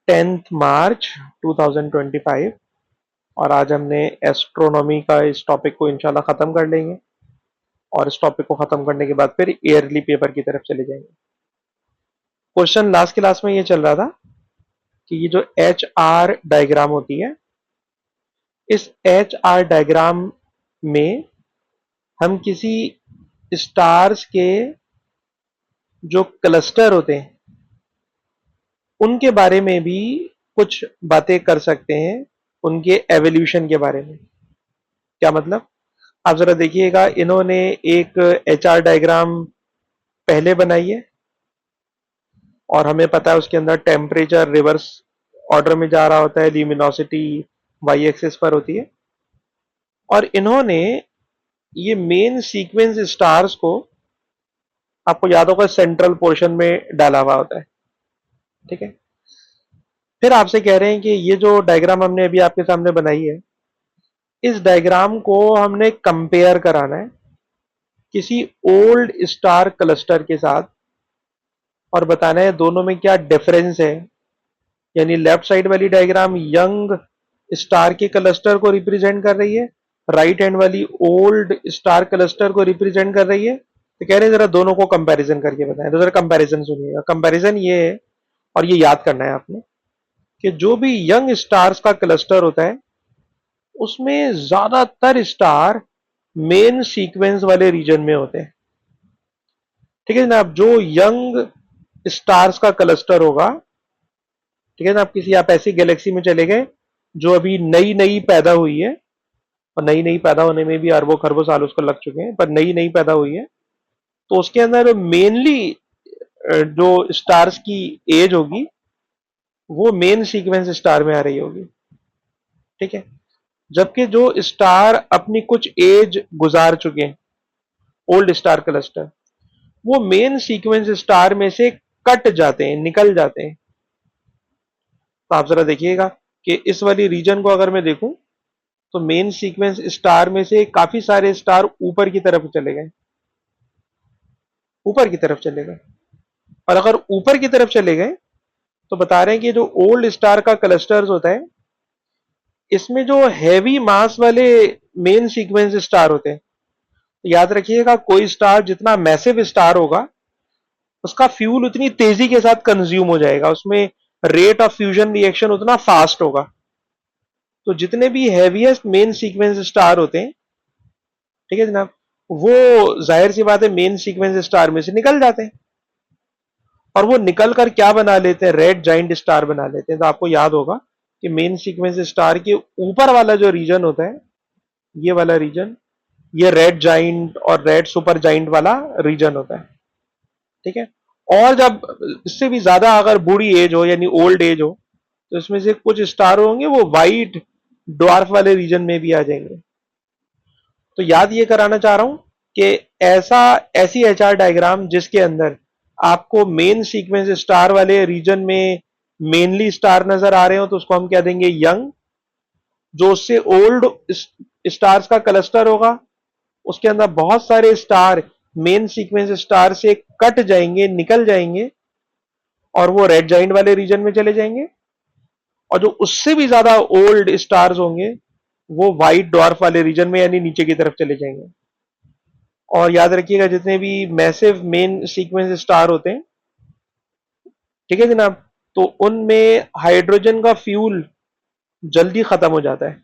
10 मार्च 2025 और आज हमने एस्ट्रोनॉमी का इस टॉपिक को इंशाल्लाह ख़त्म कर लेंगे और इस टॉपिक को ख़त्म करने के बाद फिर ईयरली पेपर की तरफ चले जाएंगे। क्वेश्चन लास्ट क्लास में ये चल रहा था कि ये जो एच आर डायग्राम होती है, इस एच आर डायग्राम में हम किसी स्टार्स के जो क्लस्टर होते हैं उनके बारे में भी कुछ बातें कर सकते हैं, उनके एवोल्यूशन के बारे में। क्या मतलब? आप जरा देखिएगा, इन्होंने एक एचआर डायग्राम पहले बनाई है और हमें पता है उसके अंदर टेम्परेचर रिवर्स ऑर्डर में जा रहा होता है, ल्यूमिनोसिटी वाई एक्सिस पर होती है। और इन्होंने ये मेन सीक्वेंस स्टार्स को, आपको याद होगा, सेंट्रल पोर्शन में डाला हुआ होता है। ठीक है, फिर आपसे कह रहे हैं कि ये जो डायग्राम हमने अभी आपके सामने बनाई है, इस डायग्राम को हमने कंपेयर कराना है किसी ओल्ड स्टार क्लस्टर के साथ और बताना है दोनों में क्या डिफरेंस है। यानी लेफ्ट साइड वाली डायग्राम यंग स्टार के क्लस्टर को रिप्रेजेंट कर रही है, राइट हैंड वाली ओल्ड स्टार क्लस्टर को रिप्रेजेंट कर रही है। तो कह रहे हैं जरा दोनों को कंपैरिजन करके बताएं। तो जरा कंपैरिजन सुनिएगा। कंपैरिजन ये है, और ये याद करना है आपने, कि जो भी यंग स्टार्स का क्लस्टर होता है उसमें ज्यादातर स्टार मेन सीक्वेंस वाले रीजन में होते हैं। ठीक है जनाब, जो यंग स्टार्स का क्लस्टर होगा, ठीक है ना, आप ऐसी गैलेक्सी में चले गए जो अभी नई नई पैदा हुई है, और नई नई पैदा होने में भी अरबों खरबों साल उसको लग चुके हैं, पर नई नई पैदा हुई है, तो उसके अंदर मेनली जो स्टार्स की एज होगी वो मेन सीक्वेंस स्टार में आ रही होगी। ठीक है, जबकि जो स्टार अपनी कुछ एज गुजार चुके हैं, ओल्ड स्टार क्लस्टर, वो मेन सीक्वेंस स्टार में से कट जाते हैं, निकल जाते हैं। तो आप जरा देखिएगा कि इस वाली रीजन को अगर मैं देखूं तो मेन सीक्वेंस स्टार में से काफी सारे स्टार ऊपर की तरफ चले गए, ऊपर की तरफ चले गए। और अगर ऊपर की तरफ चले गए तो बता रहे हैं कि जो ओल्ड स्टार का क्लस्टर्स होता है, इसमें जो हैवी मास वाले मेन सीक्वेंस स्टार होते हैं, तो याद रखिएगा कोई स्टार जितना मैसिव स्टार होगा उसका फ्यूल उतनी तेजी के साथ कंज्यूम हो जाएगा, उसमें रेट ऑफ फ्यूजन रिएक्शन उतना फास्ट होगा। तो जितने भी हैवीएस्ट मेन सीक्वेंस स्टार होते हैं, ठीक है जनाब, वो जाहिर सी बात है मेन सीक्वेंस स्टार में से निकल जाते हैं, और वो निकल कर क्या बना लेते हैं? रेड जाइंट स्टार बना लेते हैं। तो आपको याद होगा कि मेन सीक्वेंस स्टार के ऊपर वाला जो रीजन होता है, ये वाला रीजन, ये रेड जाइंट और रेड सुपर जाइंट वाला रीजन होता है। ठीक है, और जब इससे भी ज्यादा अगर बूढ़ी एज हो यानी ओल्ड एज हो, तो इसमें से कुछ स्टार होंगे वो वाइट ड्वार्फ वाले रीजन में भी आ जाएंगे। तो याद ये कराना चाह रहा हूं कि ऐसी एचआर डायग्राम जिसके अंदर आपको मेन सीक्वेंस स्टार वाले रीजन में मेनली स्टार नजर आ रहे हो, तो उसको हम क्या देंगे? यंग। जो उससे ओल्ड स्टार्स का क्लस्टर होगा, उसके अंदर बहुत सारे स्टार मेन सीक्वेंस स्टार से कट जाएंगे, निकल जाएंगे, और वो रेड जाइंट वाले रीजन में चले जाएंगे। और जो उससे भी ज्यादा ओल्ड स्टार्स होंगे वो व्हाइट डॉर्फ वाले रीजन में यानी नीचे की तरफ चले जाएंगे। और याद रखिएगा जितने भी मैसिव मेन सीक्वेंस स्टार होते हैं, ठीक है जनाब, तो उनमें हाइड्रोजन का फ्यूल जल्दी खत्म हो जाता है,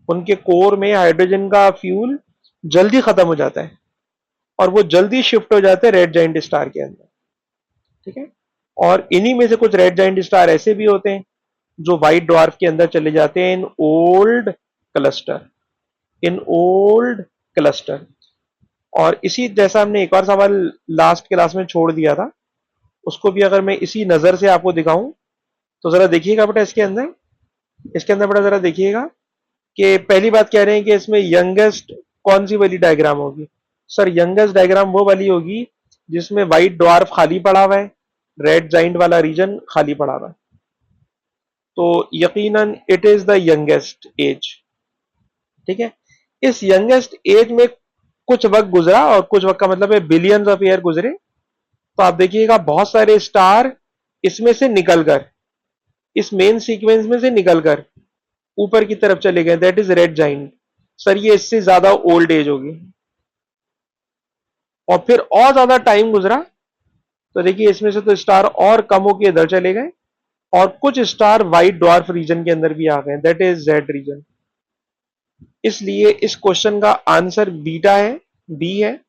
उनके कोर में हाइड्रोजन का फ्यूल जल्दी खत्म हो जाता है, और वो जल्दी शिफ्ट हो जाते हैं रेड जाइंट स्टार के अंदर। ठीक है, और इन्हीं में से कुछ रेड जाइंट स्टार ऐसे भी होते हैं जो व्हाइट ड्वार्फ के अंदर चले जाते हैं in old cluster, in old cluster. और इसी जैसा हमने एक और सवाल लास्ट क्लास में छोड़ दिया था, उसको भी अगर मैं इसी नजर से आपको दिखाऊं तो जरा देखिएगा बेटा, इसके अंदर बेटा जरा देखिएगा कि पहली बात कह रहे हैं कि इसमें यंगेस्ट कौन सी वाली डायग्राम होगी? सर यंगेस्ट डायग्राम वो वाली होगी जिसमें व्हाइट ड्वार्फ खाली पड़ा हुआ है, रेड जाइंट वाला रीजन खाली पड़ा हुआ है। तो यकीनन it is the youngest age. ठीक है, इस यंगेस्ट एज में कुछ वक्त गुजरा, और कुछ वक्त का मतलब है बिलियंस ऑफ ईयर गुजरे। तो आप देखिएगा बहुत सारे स्टार इसमें से निकल कर इस मेन सीक्वेंस में से निकलकर ऊपर की तरफ चले गए, that is red giant. Sir ये इससे ज्यादा ओल्ड एज होगी। और फिर और ज्यादा टाइम गुजरा तो देखिए इसमें से तो स्टार और कम होके इधर चले गए, और कुछ स्टार व्हाइट ड्वार्फ रीजन के अंदर भी आ गए, दैट इज जेड रीजन। इसलिए इस क्वेश्चन का आंसर बीटा है, बी है,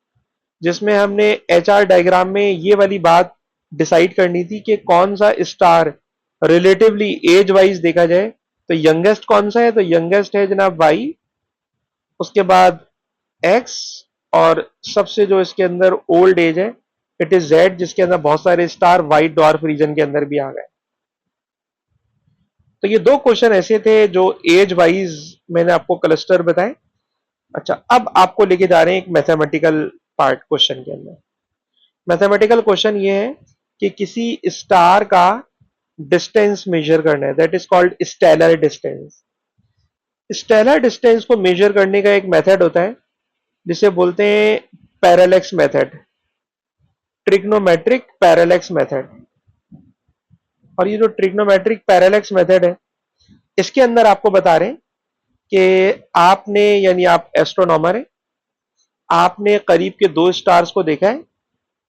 जिसमें हमने एचआर डायग्राम में ये वाली बात डिसाइड करनी थी कि कौन सा स्टार रिलेटिवली एज वाइज देखा जाए तो यंगेस्ट कौन सा है, तो यंगेस्ट है जनाब वाई, उसके बाद एक्स, और सबसे जो इसके अंदर ओल्ड एज है इट इज जेड, जिसके अंदर बहुत सारे स्टार व्हाइट डॉर्फ रीजन के अंदर भी आ गए। तो ये दो क्वेश्चन ऐसे थे जो एज वाइज मैंने आपको क्लस्टर बताए। अच्छा, अब आपको लेके जा रहे हैं एक मैथमेटिकल पार्ट क्वेश्चन के अंदर। मैथमेटिकल क्वेश्चन ये है कि किसी स्टार का डिस्टेंस मेजर करना है, that is called stellar distance. Stellar distance को मेजर करने का एक मेथड होता है जिसे बोलते हैं parallax method, trigonometric parallax method. और ये जो ट्रिग्नोमेट्रिक पैरेलैक्स मेथड है इसके अंदर आपको बता रहे हैं कि आपने, यानी आप एस्ट्रोनॉमर हैं, आपने करीब के दो स्टार्स को देखा है।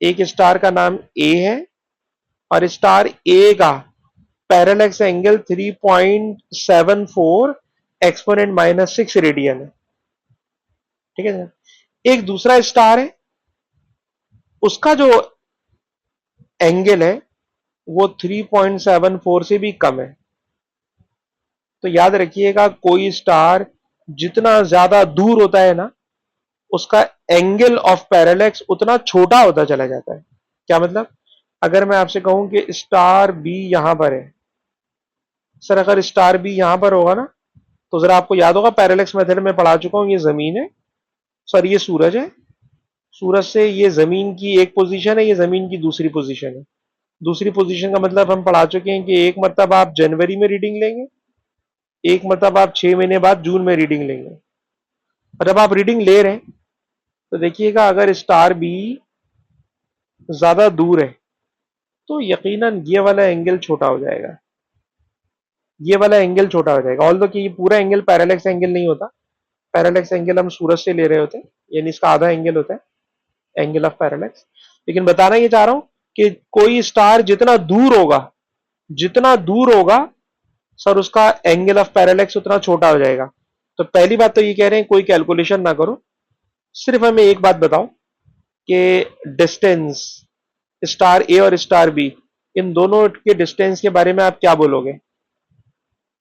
एक स्टार का नाम ए है और स्टार ए का पैरेलैक्स एंगल 3.74 एक्सपोनेंट -6 रेडियन है। ठीक है सर। एक दूसरा स्टार है, उसका जो एंगल है वो 3.74 से भी कम है। तो याद रखिएगा, कोई स्टार जितना ज्यादा दूर होता है ना, उसका एंगल ऑफ पैरेलैक्स उतना छोटा होता चला जाता है। क्या मतलब? अगर मैं आपसे कहूं कि स्टार बी यहां पर है, सर अगर स्टार बी यहां पर होगा ना, तो जरा आपको याद होगा पैरेलैक्स मेथड में पढ़ा चुका हूं, ये जमीन है, सर ये सूरज है, सूरज से ये जमीन की एक पोजीशन है, ये जमीन की दूसरी पोजीशन है। दूसरी पोजीशन का मतलब हम पढ़ा चुके हैं कि एक मतलब आप जनवरी में रीडिंग लेंगे, एक मतलब आप 6 महीने बाद जून में रीडिंग लेंगे। और जब आप रीडिंग ले रहे हैं तो देखिएगा, अगर स्टार बी ज्यादा दूर है तो यकीनन ये वाला एंगल छोटा हो जाएगा, ये वाला एंगल छोटा हो जाएगा। ऑल्दो कि ये पूरा एंगल पैरेलैक्स एंगल नहीं होता, पैरेलैक्स एंगल हम सूरज से ले रहे होते हैं, यानी इसका आधा एंगल होता है एंगल ऑफ पैरेलैक्स। लेकिन बताना ये चाह रहा हूं कि कोई स्टार जितना दूर होगा, जितना दूर होगा सर उसका एंगल ऑफ पैरेलैक्स उतना छोटा हो जाएगा। तो पहली बात तो ये कह रहे हैं कोई कैलकुलेशन ना करो, सिर्फ हमें एक बात बताओ कि डिस्टेंस स्टार ए और स्टार बी, इन दोनों के डिस्टेंस के बारे में आप क्या बोलोगे?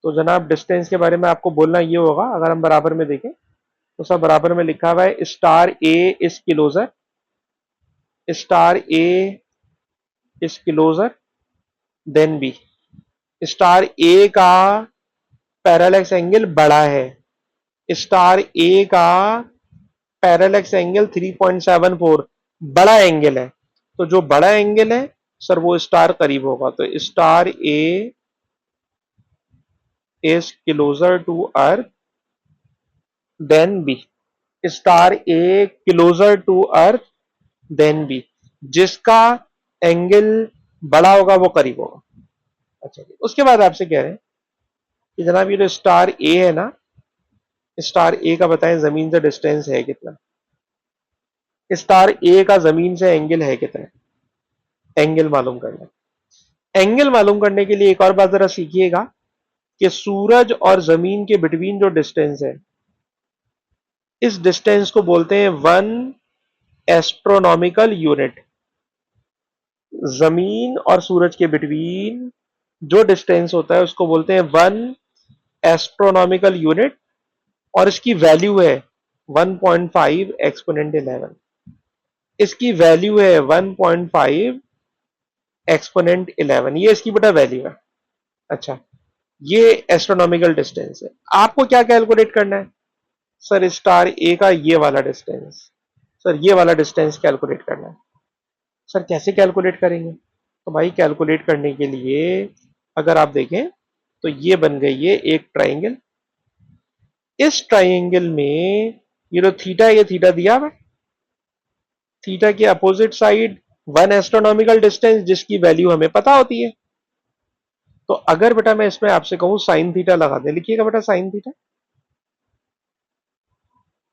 तो जनाब डिस्टेंस के बारे में आपको बोलना ये होगा, अगर हम बराबर में देखें तो सब बराबर में लिखा हुआ है star A is closer, star A is closer than B. Star A का पैरेलैक्स एंगल बड़ा है, स्टार ए का पैरेलैक्स एंगल 3.74 बड़ा एंगल है, तो जो बड़ा एंगल है सर वो स्टार करीब होगा। तो star A is closer to earth than B, star A closer to earth than B, जिसका एंगल बड़ा होगा वो करीब होगा। अच्छा जी, उसके बाद आपसे कह रहे हैं कि जनाब ये जो स्टार ए है ना, स्टार ए का बताएं जमीन से डिस्टेंस है कितना, स्टार ए का जमीन से एंगल है कितना, एंगल मालूम करना है। एंगल मालूम करने के लिए एक और बात जरा सीखिएगा कि सूरज और जमीन के बिटवीन जो डिस्टेंस है, इस डिस्टेंस को बोलते हैं 1 एस्ट्रोनॉमिकल यूनिट। जमीन और सूरज के बिटवीन जो डिस्टेंस होता है उसको बोलते हैं 1 एस्ट्रोनॉमिकल यूनिट, और इसकी वैल्यू है 1.5 एक्सपोनेंट 11। इसकी वैल्यू है 1.5 एक्सपोनेंट 11, ये इसकी बेटा वैल्यू है। अच्छा, ये एस्ट्रोनॉमिकल डिस्टेंस है। आपको क्या कैलकुलेट करना है? सर स्टार ए का ये वाला डिस्टेंस, सर ये वाला डिस्टेंस कैलकुलेट करना है। सर कैसे कैलकुलेट करेंगे? तो भाई कैलकुलेट करने के लिए अगर आप देखें तो ये बन गई है एक ट्राइंगल। इस ट्राइंगल में ये जो थीटा, ये थीटा दिया हुआ है, थीटा के अपोजिट साइड 1 एस्ट्रोनॉमिकल डिस्टेंस जिसकी वैल्यू हमें पता होती है। तो अगर बेटा मैं इसमें आपसे कहूं साइन थीटा लगा दे, लिखिएगा बेटा साइन थीटा।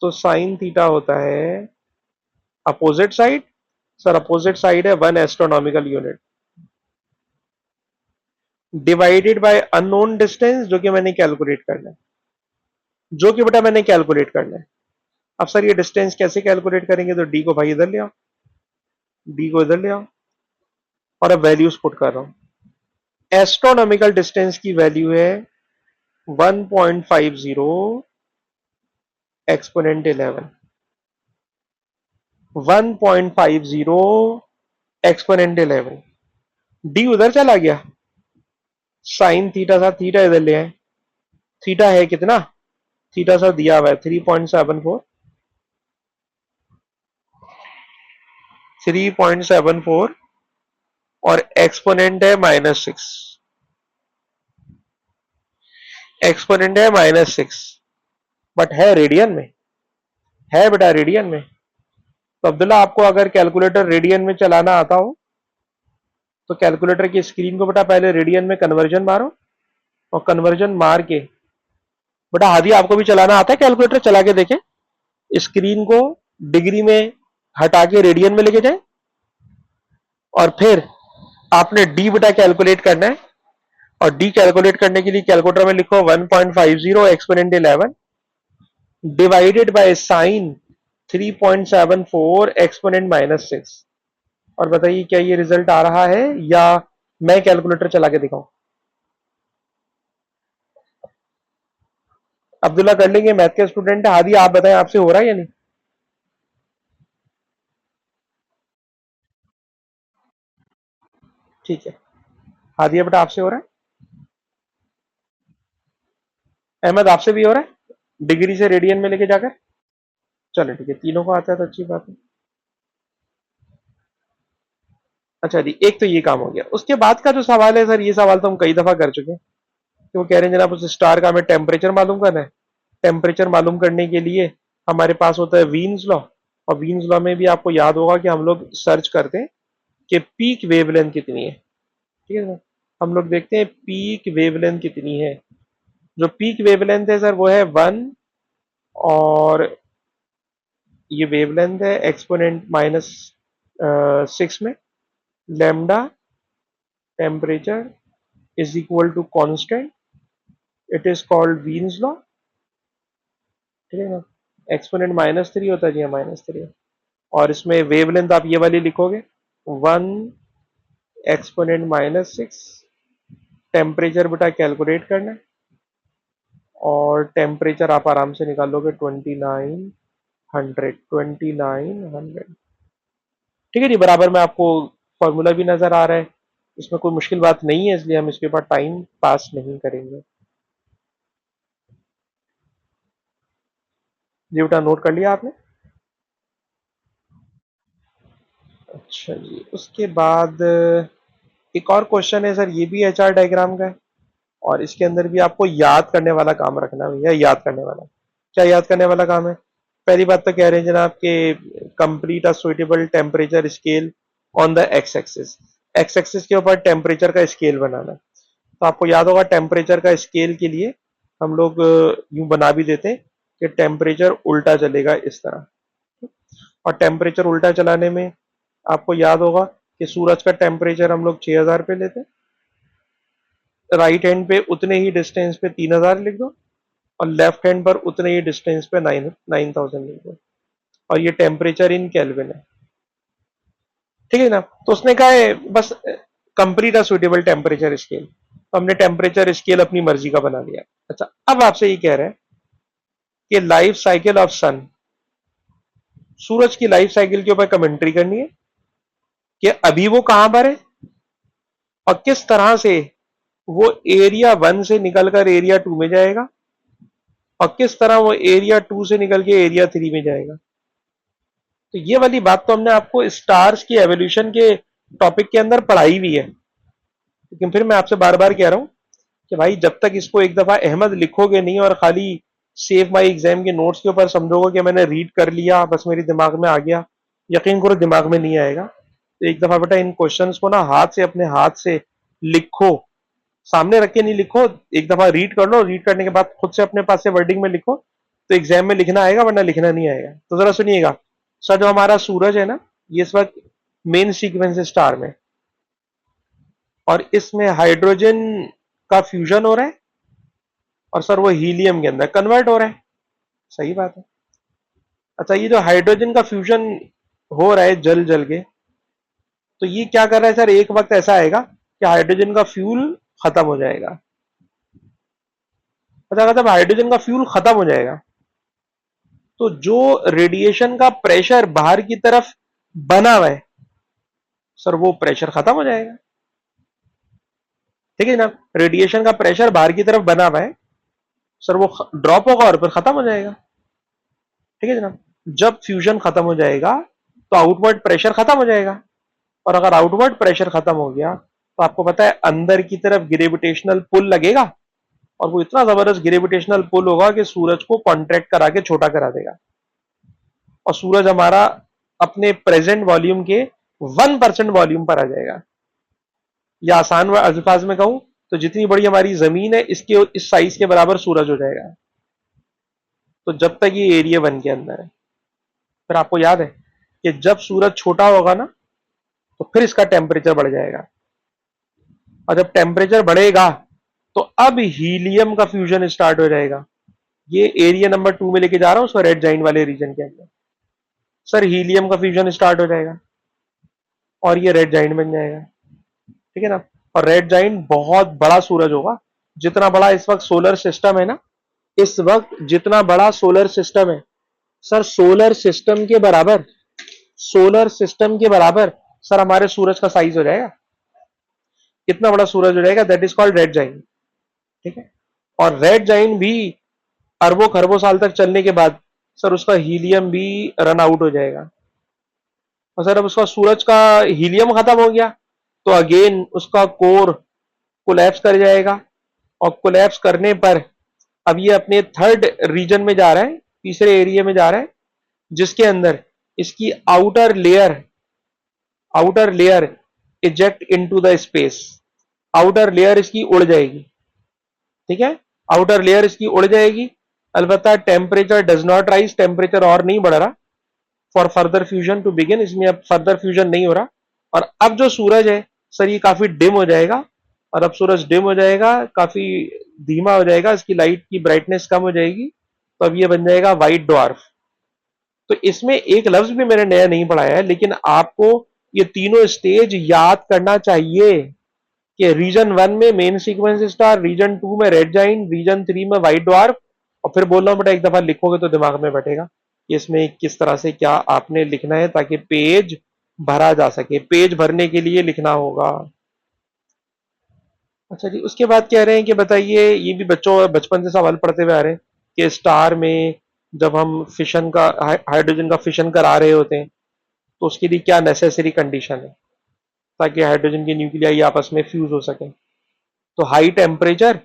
तो साइन थीटा होता है opposite side, sir opposite side है 1 astronomical unit divided by unknown distance, जो कि मैंने कैलकुलेट करना है, जो कि बेटा मैंने कैलकुलेट करना है। अब सर ये डिस्टेंस कैसे कैलकुलेट करेंगे, तो डी को भाई इधर ले आओ, डी को इधर ले आओ, और अब वैल्यूज पुट कर रहा हूं। एस्ट्रोनॉमिकल डिस्टेंस की वैल्यू है 1.50 एक्सपोनेंट 11, 1.50 एक्सपोनेंट 11। डी उधर चला गया, साइन थीटा था, थीटा इधर ले आए, थीटा है कितना, थीटा सा दिया हुआ है 3.74, 3.74, और एक्सपोनेंट है -6, एक्सपोनेंट है -6, बट है रेडियन में, है बेटा रेडियन में। तो अब्दुल्ला आपको अगर कैलकुलेटर रेडियन में चलाना आता हो तो कैलकुलेटर की स्क्रीन को बेटा पहले रेडियन में कन्वर्जन मारो, और कन्वर्जन मार के बेटा हादी आपको भी चलाना आता है कैलकुलेटर, चला के देखें, स्क्रीन को डिग्री में हटा के रेडियन में लेके जाए, और फिर आपने डी बेटा कैलकुलेट करना है, और डी कैलकुलेट करने के लिए कैलकुलेटर में लिखो 1.50 exponent 11 divided by sine 3.74 exponent -6। और बताइए क्या ये रिजल्ट आ रहा है, या मैं कैलकुलेटर चला के दिखाऊं। अब्दुल्ला कर लेंगे, मैथ के स्टूडेंट है। हादी आप बताएं आपसे हो रहा है या नहीं। ठीक है, हादिया बेटा आपसे हो रहा है, अहमद आपसे भी हो रहा है डिग्री से रेडियन में लेके जाकर। चलो ठीक है, तीनों को आता है तो अच्छी बात है। अच्छा जी, एक तो ये काम हो गया। उसके बाद का जो सवाल है सर, ये सवाल तो हम कई दफा कर चुके हैं, कि वो कह रहे हैं जनाब उस स्टार का हमें टेम्परेचर मालूम करना है। टेम्परेचर मालूम करने के लिए हमारे पास होता है वीन्स लॉ, और वीन्स लॉ में भी आपको याद होगा कि हम लोग सर्च करते हैं कि पीक वेवलेंथ कितनी है, ठीक है ना। हम लोग देखते हैं पीक वेवलेंथ कितनी है। जो पीक वेवलेंथ है सर वो है 1, और ये वेवलेंथ है एक्सपोनेंट -6 में, lambda temperature is equal to constant, it is called Wien's law, ठीक है ना। एक्सपोनेंट -3 होता है जी, -3, और इसमें वेवलेंथ आप ये वाली लिखोगे 1 एक्सपोनेंट -6। टेम्परेचर बेटा कैलकुलेट करना है, और टेम्परेचर आप आराम से निकालोगे 2900, 2900, ठीक है जी। बराबर में आपको फॉर्मूला भी नजर आ रहा है, इसमें कोई मुश्किल बात नहीं है, इसलिए हम इसके ऊपर टाइम पास नहीं करेंगे। जी बेटा नोट कर लिया आपने। अच्छा जी, उसके बाद एक और क्वेश्चन है सर, ये भी एचआर डायग्राम का है, और इसके अंदर भी आपको याद करने वाला काम रखना है भैया, याद करने वाला। क्या याद करने वाला काम है। पहली बात तो कह रहे हैं जनाब कि complete a suitable temperature scale on the x axis, x axis के ऊपर टेम्परेचर का स्केल बनाना है। तो आपको याद होगा टेम्परेचर का स्केल के लिए हम लोग यूं बना भी देते हैं कि टेम्परेचर उल्टा चलेगा इस तरह, और टेम्परेचर उल्टा चलाने में आपको याद होगा कि सूरज का टेम्परेचर हम लोग 6000 पे लेते हैं, राइट हैंड पे उतने ही डिस्टेंस पे 3000 लिख दो, और लेफ्ट हैंड पर उतने ही डिस्टेंस पे 9000 लिख दो, और ये टेम्परेचर इन केल्विन है, ठीक है ना। तो उसने कहा है बस complete a suitable temperature scale, तो हमने टेम्परेचर स्केल अपनी मर्जी का बना लिया। अच्छा, अब आपसे ये कह रहे हैं कि लाइफ साइकिल ऑफ सन, सूरज की लाइफ साइकिल के ऊपर कमेंट्री करनी है कि अभी वो कहां पर है, और किस तरह से वो एरिया 1 से निकलकर एरिया 2 में जाएगा, और किस तरह वो एरिया 2 से निकल के एरिया 3 में जाएगा। तो ये वाली बात तो हमने आपको स्टार्स की एवोल्यूशन के टॉपिक के अंदर पढ़ाई भी है, लेकिन फिर मैं आपसे बार बार कह रहा हूं कि भाई जब तक इसको एक दफा अहमद लिखोगे नहीं, और खाली सेव माई एग्जाम के नोट्स के ऊपर समझोगे कि मैंने रीड कर लिया बस मेरे दिमाग में आ गया, यकीन करो दिमाग में नहीं आएगा। तो एक दफा बेटा इन क्वेश्चंस को ना हाथ से, अपने हाथ से लिखो, सामने रख के नहीं लिखो, एक दफा रीड कर लो, रीड करने के बाद खुद से अपने पास से वर्डिंग में लिखो, तो एग्जाम में लिखना आएगा, वरना लिखना नहीं आएगा। तो जरा सुनिएगा सर, जो हमारा सूरज है ना, ये इस वक्त मेन सीक्वेंस स्टार में, और इसमें हाइड्रोजन का फ्यूजन हो रहा है, और सर वो हीलियम के अंदर कन्वर्ट हो रहा है। सही बात है। अच्छा, ये जो हाइड्रोजन का फ्यूजन हो रहा है जल जल के, तो ये क्या कर रहा है सर, एक वक्त ऐसा आएगा कि हाइड्रोजन का फ्यूल खत्म हो जाएगा। अच्छा, जब हाइड्रोजन का फ्यूल खत्म हो जाएगा, तो जो रेडिएशन का प्रेशर बाहर की तरफ बना हुआ है सर, वो प्रेशर खत्म हो जाएगा। ठीक है जनाब, रेडिएशन का प्रेशर बाहर की तरफ बना हुआ है सर, वो ड्रॉप होगा और फिर खत्म हो जाएगा। ठीक है जनाब, जब फ्यूजन खत्म हो जाएगा तो आउटवर्ड प्रेशर खत्म हो जाएगा, और अगर आउटवर्ड प्रेशर खत्म हो गया तो आपको पता है अंदर की तरफ ग्रेविटेशनल पुल लगेगा, और वो इतना जबरदस्त ग्रेविटेशनल पुल होगा कि सूरज को कॉन्ट्रैक्ट करा के छोटा करा देगा, और सूरज हमारा अपने प्रेजेंट वॉल्यूम के 1% वॉल्यूम पर आ जाएगा। या आसान अल्फाज में कहूं तो जितनी बड़ी हमारी जमीन है, इसके इस साइज के बराबर सूरज हो जाएगा। तो जब तक ये एरिया 1 के अंदर है, फिर आपको याद है कि जब सूरज छोटा होगा ना, तो फिर इसका टेम्परेचर बढ़ जाएगा, और जब टेम्परेचर बढ़ेगा तो अब हीलियम का फ्यूजन स्टार्ट हो जाएगा। ये एरिया नंबर 2 में लेके जा रहा हूं उसको, रेड जाइंट वाले रीजन के अंदर सर हीलियम का फ्यूजन स्टार्ट हो जाएगा, और ये रेड जाइंट बन जाएगा। ठीक है ना, और रेड जाइंट बहुत बड़ा सूरज होगा, जितना बड़ा इस वक्त सोलर सिस्टम है ना, इस वक्त जितना बड़ा सोलर सिस्टम है सर, सोलर सिस्टम के बराबर, सोलर सिस्टम के बराबर सर हमारे सूरज का साइज हो जाएगा। कितना बड़ा सूरज हो जाएगा, that is called red giant. ठीक है, और रेड जाइंट भी अरबों खरबों साल तक चलने के बाद सर उसका हीलियम भी रन आउट हो जाएगा, और सर अब उसका सूरज का हीलियम खत्म हो गया तो अगेन उसका कोर कोलैप्स कर जाएगा, और कोलैप्स करने पर अब ये अपने थर्ड रीजन में जा रहा है, तीसरे एरिया में जा रहा है, जिसके अंदर इसकी outer layer eject into the space, outer layer इसकी उड़ जाएगी। ठीक है, आउटर लेयर इसकी उड़ जाएगी, अलबत्ता temperature does not rise, temperature और नहीं बढ़ रहा for further fusion to begin, इसमें अब फर्दर फ्यूजन नहीं हो रहा, और अब जो सूरज है सर ये काफी डिम हो जाएगा, और अब सूरज डिम हो जाएगा, काफी धीमा हो जाएगा, इसकी लाइट की ब्राइटनेस कम हो जाएगी, तो अब ये बन जाएगा व्हाइट ड्वार्फ। तो इसमें एक लफ्ज भी मैंने नया नहीं पढ़ाया है, लेकिन आपको ये तीनों स्टेज याद करना चाहिए कि रीजन 1 में मेन सीक्वेंस स्टार, रीजन 2 में रेड जाइंट, रीजन 3 में व्हाइट ड्वार्फ। और फिर बोल रहा हूं बेटा, एक दफा लिखोगे तो दिमाग में बैठेगा कि इसमें किस तरह से क्या आपने लिखना है, ताकि पेज भरा जा सके। पेज भरने के लिए लिखना होगा। अच्छा जी, उसके बाद कह रहे हैं कि बताइए, ये भी बच्चों बचपन से सवाल पढ़ते हुए आ रहे हैं कि स्टार में जब हम फिशन का हाइड्रोजन का फिशन करा रहे होते हैं, तो उसके लिए क्या नेसेसरी कंडीशन है ताकि हाइड्रोजन के न्यूक्लियाई आपस में फ्यूज हो सके। तो हाई टेम्परेचर,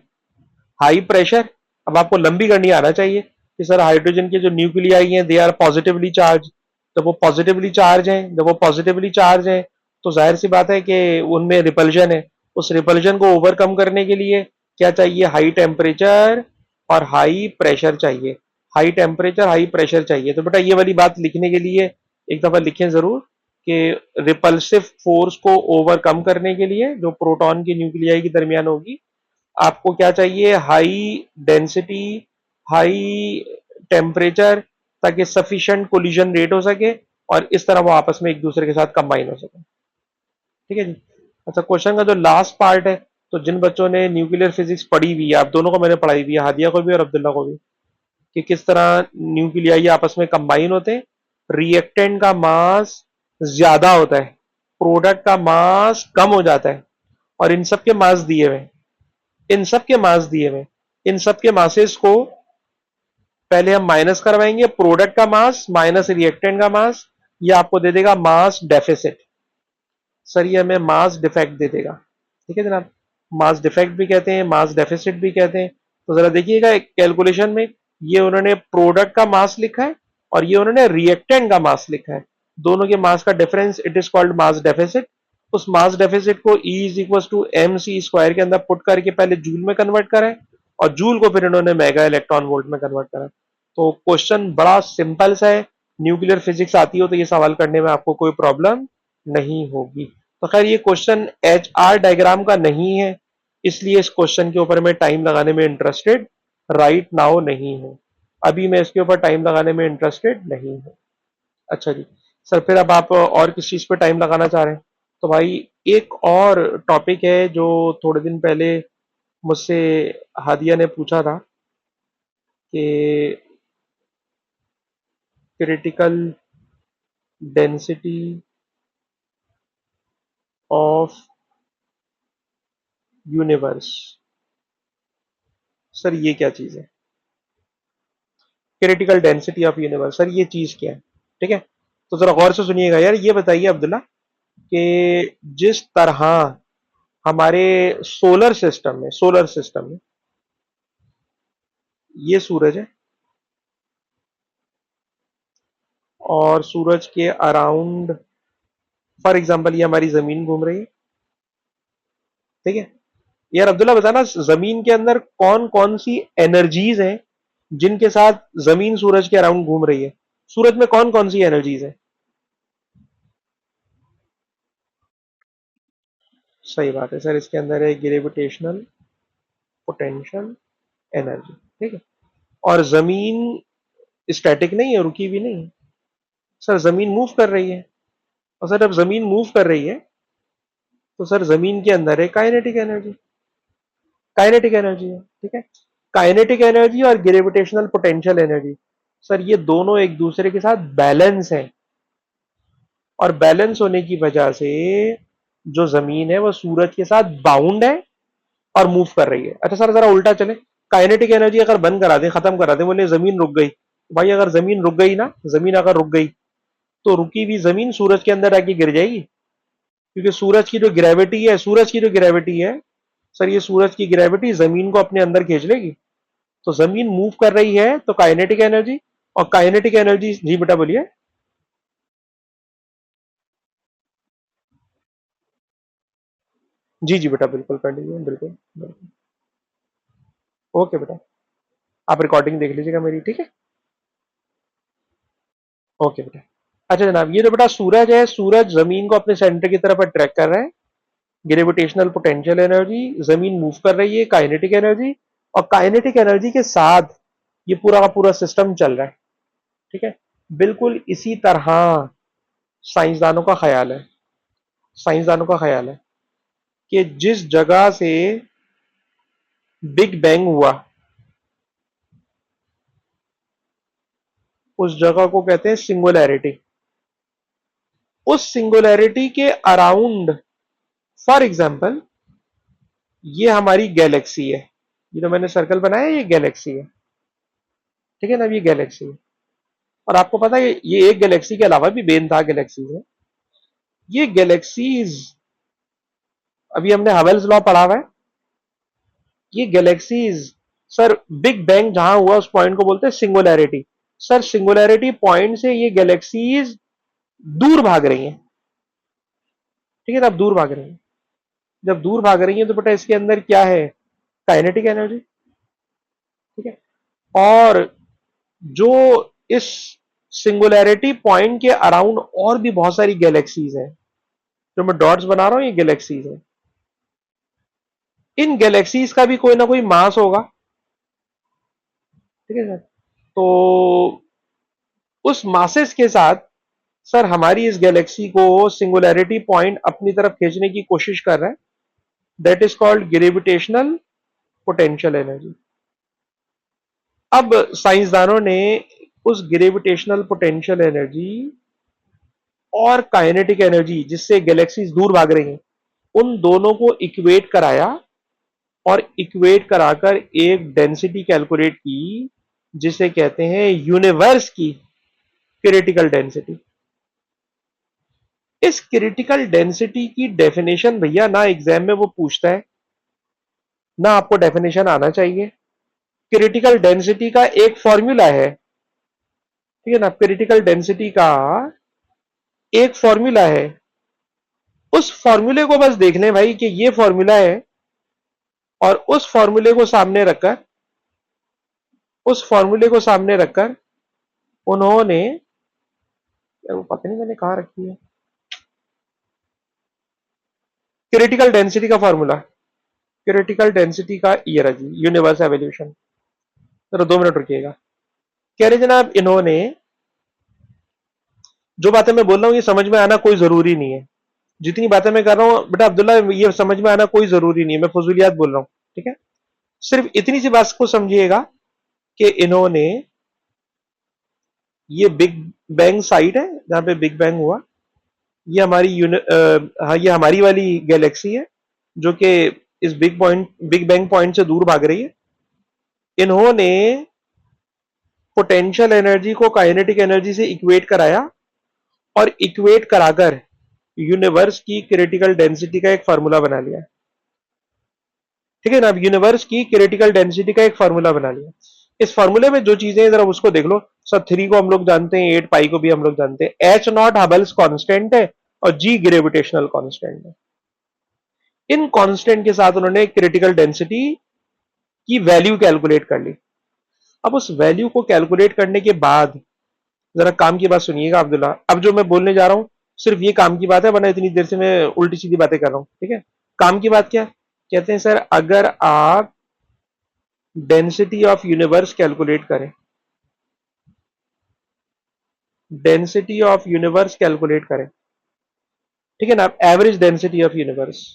हाई प्रेशर। अब आपको लंबी करनी आना चाहिए कि सर हाइड्रोजन के जो न्यूक्लियाई हैं दे आर पॉजिटिवली चार्ज, जब वो पॉजिटिवली चार्ज हैं, जब वो पॉजिटिवली चार्ज हैं तो जाहिर सी बात है कि उनमें रिपल्जन है। उस रिपल्जन को ओवरकम करने के लिए क्या चाहिए, हाई टेम्परेचर और हाई प्रेशर चाहिए। हाई टेम्परेचर हाई प्रेशर चाहिए। तो बेटा ये वाली बात लिखने के लिए एक दफा लिखें जरूर कि रिपल्सिव फोर्स को ओवरकम करने के लिए जो प्रोटॉन की न्यूक्लियाई के दरमियान होगी, आपको क्या चाहिए, हाई डेंसिटी, हाई टेम्परेचर, ताकि सफिशिएंट कोलिजन रेट हो सके और इस तरह वो आपस में एक दूसरे के साथ कंबाइन हो सके। ठीक है जी। अच्छा, क्वेश्चन का जो लास्ट पार्ट है, तो जिन बच्चों ने न्यूक्लियर फिजिक्स पढ़ी हुई है, आप दोनों को मैंने पढ़ाई हुई है, हादिया को भी और अब्दुल्ला को भी, कि किस तरह न्यूक्लियाई आपस में कंबाइन होते हैं, रिएक्टेंट का मास ज्यादा होता है, प्रोडक्ट का मास कम हो जाता है, और इन सब के मास दिए हुए, इन सब के मास दिए हुए, इन सब के मासेस को पहले हम माइनस करवाएंगे, प्रोडक्ट का मास माइनस रिएक्टेंट का मास, ये आपको दे देगा मास डेफिसिट। सर ये हमें मास डिफेक्ट दे देगा। ठीक है जनाब, मास डिफेक्ट भी कहते हैं, मास डेफिसिट भी कहते हैं। तो जरा देखिएगा कैलकुलेशन में, ये उन्होंने प्रोडक्ट का मास लिखा है और ये उन्होंने रिएक्टेंट का मास लिखा है, दोनों के मास का difference it is called mass deficit. उस मास डेफिसिट को E is equal to M C square के अंदर पुट करके पहले जूल में कन्वर्ट करें और जूल को फिर इन्होंने मेगा इलेक्ट्रॉन वोल्ट में कन्वर्ट करा। तो क्वेश्चन बड़ा सिंपल सा है, न्यूक्लियर फिजिक्स आती हो तो ये सवाल करने में आपको कोई प्रॉब्लम नहीं होगी। तो खैर ये क्वेश्चन एच आर डायग्राम का नहीं है, इसलिए इस क्वेश्चन के ऊपर मैं टाइम लगाने में इंटरेस्टेड राइट नाउ नहीं हूं। अभी मैं इसके ऊपर टाइम लगाने में इंटरेस्टेड नहीं हूं। अच्छा जी सर, फिर अब आप और किस चीज पे टाइम लगाना चाह रहे हैं? तो भाई एक और टॉपिक है जो थोड़े दिन पहले मुझसे हादिया ने पूछा था कि critical density of universe. Sir ये क्या चीज है critical density of universe? Sir ये चीज क्या है? ठीक है, तो जरा गौर से सुनिएगा यार। ये बताइए अब्दुल्ला कि जिस तरह हमारे सोलर सिस्टम में ये सूरज है और सूरज के अराउंड फॉर एग्जांपल ये हमारी जमीन घूम रही है, ठीक है। यार अब्दुल्ला बताना, जमीन के अंदर कौन कौन सी एनर्जीज हैं जिनके साथ जमीन सूरज के अराउंड घूम रही है? सूरज में कौन कौन सी एनर्जीज है? सही बात है सर, इसके अंदर है ग्रेविटेशनल पोटेंशियल एनर्जी, ठीक है। और जमीन स्टैटिक नहीं है, रुकी भी नहीं है सर, जमीन मूव कर रही है। और सर जब जमीन मूव कर रही है तो सर जमीन के अंदर है काइनेटिक एनर्जी, काइनेटिक एनर्जी है, ठीक है। काइनेटिक एनर्जी और ग्रेविटेशनल पोटेंशियल एनर्जी, सर ये दोनों एक दूसरे के साथ बैलेंस है, और बैलेंस होने की वजह से जो जमीन है वो सूरज के साथ बाउंड है और मूव कर रही है। अच्छा सर जरा उल्टा चले, काइनेटिक एनर्जी अगर बंद करा दे, खत्म करा दे, बोले जमीन रुक गई, भाई अगर जमीन रुक गई ना, जमीन अगर रुक गई तो रुकी हुई जमीन सूरज के अंदर आके गिर जाएगी, क्योंकि सूरज की जो ग्रेविटी है सर, ये सूरज की ग्रेविटी जमीन को अपने अंदर खींच लेगी। तो जमीन मूव कर रही है तो काइनेटिक एनर्जी, और काइनेटिक एनर्जी, जी बेटा बोलिए। जी जी बेटा, बिल्कुल कर लीजिए, बिल्कुल बिल्कुल। ओके बेटा, आप रिकॉर्डिंग देख लीजिएगा मेरी, ठीक है। ओके बेटा। अच्छा जनाब, ये जो बेटा सूरज है, सूरज जमीन को अपने सेंटर की तरफ अट्रैक्ट कर रहा है, ग्रेविटेशनल पोटेंशियल एनर्जी, जमीन मूव कर रही है, काइनेटिक एनर्जी, और काइनेटिक एनर्जी के साथ ये पूरा का पूरा सिस्टम चल रहा है, ठीक है। बिल्कुल इसी तरह साइंसदानों का ख्याल है, साइंसदानों का ख्याल है कि जिस जगह से बिग बैंग हुआ उस जगह को कहते हैं सिंगुलैरिटी। उस सिंगुलैरिटी के अराउंड फॉर एग्जाम्पल ये हमारी गैलेक्सी है, ये जो मैंने सर्कल बनाया है ये गैलेक्सी है, ठीक है ना, ये गैलेक्सी है। और आपको पता है ये एक गैलेक्सी के अलावा भी बेनता गैलेक्सीज है। ये गैलेक्सीज, अभी हमने हवेल्स लॉ पढ़ा हुआ है, ये गैलेक्सीज सर बिग बैंग जहां हुआ उस पॉइंट को बोलते हैं सिंगुलैरिटी। सर सिंगुलैरिटी पॉइंट से ये गैलेक्सीज दूर भाग रही हैं, ठीक है ना, अब दूर भाग रही हैं। जब दूर भाग रही हैं तो बेटा इसके अंदर क्या है? काइनेटिक एनर्जी, ठीक है। और जो इस सिंगुलैरिटी पॉइंट के अराउंड और भी बहुत सारी गैलेक्सीज हैं, जो मैं डॉट्स बना रहा हूं ये गैलेक्सीज हैं। इन गैलेक्सीज का भी कोई ना कोई मास होगा, ठीक है सर। तो उस मासेस के साथ सर हमारी इस गैलेक्सी को सिंगुलैरिटी पॉइंट अपनी तरफ खींचने की कोशिश कर रहा है, that is called gravitational potential energy. अब साइंसदानों ने उस ग्रेविटेशनल पोटेंशियल एनर्जी और काइनेटिक एनर्जी जिससे गैलेक्सीज दूर भाग रही हैं, उन दोनों को इक्वेट कराया, और इक्वेट कराकर एक डेंसिटी कैलकुलेट की जिसे कहते हैं यूनिवर्स की क्रिटिकल डेंसिटी। इस क्रिटिकल डेंसिटी की डेफिनेशन भैया ना एग्जाम में वो पूछता है, ना आपको डेफिनेशन आना चाहिए। क्रिटिकल डेंसिटी का एक फॉर्मूला है, ठीक है ना, क्रिटिकल डेंसिटी का एक फॉर्मूला है, उस फॉर्मूले को बस देख लें भाई कि ये फॉर्मूला है, और उस फॉर्मूले को सामने रखकर, उस फॉर्मूले को सामने रखकर उन्होंने, यार वो पता नहीं मैंने कहाँ रखी है, क्रिटिकल डेंसिटी का फॉर्मूला, क्रिटिकल डेंसिटी का ये रहा जी, यूनिवर्स एवोल्यूशन। चलो 2 मिनट रुकिएगा। कह रहे जनाब इन्होंने, जो बातें मैं बोल रहा हूं ये समझ में आना कोई जरूरी नहीं है, जितनी बातें मैं कर रहा हूं बेटा अब्दुल्ला ये समझ में आना कोई जरूरी नहीं है, मैं फजूलियात बोल रहा हूं, ठीक है। सिर्फ इतनी सी बात को समझिएगा कि इन्होंने, ये बिग बैंग साइट है जहां पे बिग बैंग हुआ, ये हमारी हाँ ये हमारी वाली गैलेक्सी है जो कि इस बिग बैंग पॉइंट से दूर भाग रही है। इन्होंने पोटेंशियल एनर्जी को काइनेटिक एनर्जी से इक्वेट कराया, और इक्वेट कराकर यूनिवर्स की क्रिटिकल डेंसिटी का एक फार्मूला बना लिया। ठीक है ना, अब यूनिवर्स की क्रिटिकल डेंसिटी का एक फार्मूला बना लिया। इस फार्मूले में जो चीजें हैं जरा उसको देख लो। सर 3 को हम लोग जानते हैं, 8 पाई को भी हम लोग जानते हैं, एच नॉट हबल्स कांस्टेंट है और जी ग्रेविटेशनल कांस्टेंट है। इन कांस्टेंट के साथ उन्होंने क्रिटिकल डेंसिटी की वैल्यू कैलकुलेट कर ली। अब उस वैल्यू को कैलकुलेट करने के बाद जरा काम की बात सुनिएगा अब्दुल्ला, अब जो मैं बोलने जा रहा हूं सिर्फ ये काम की बात है, वरना इतनी देर से मैं उल्टी सीधी बातें कर रहा हूं, ठीक है। काम की बात क्या कहते हैं सर, अगर आप डेंसिटी ऑफ यूनिवर्स कैलकुलेट करें, डेंसिटी ऑफ यूनिवर्स कैलकुलेट करें, ठीक है ना, एवरेज डेंसिटी ऑफ यूनिवर्स,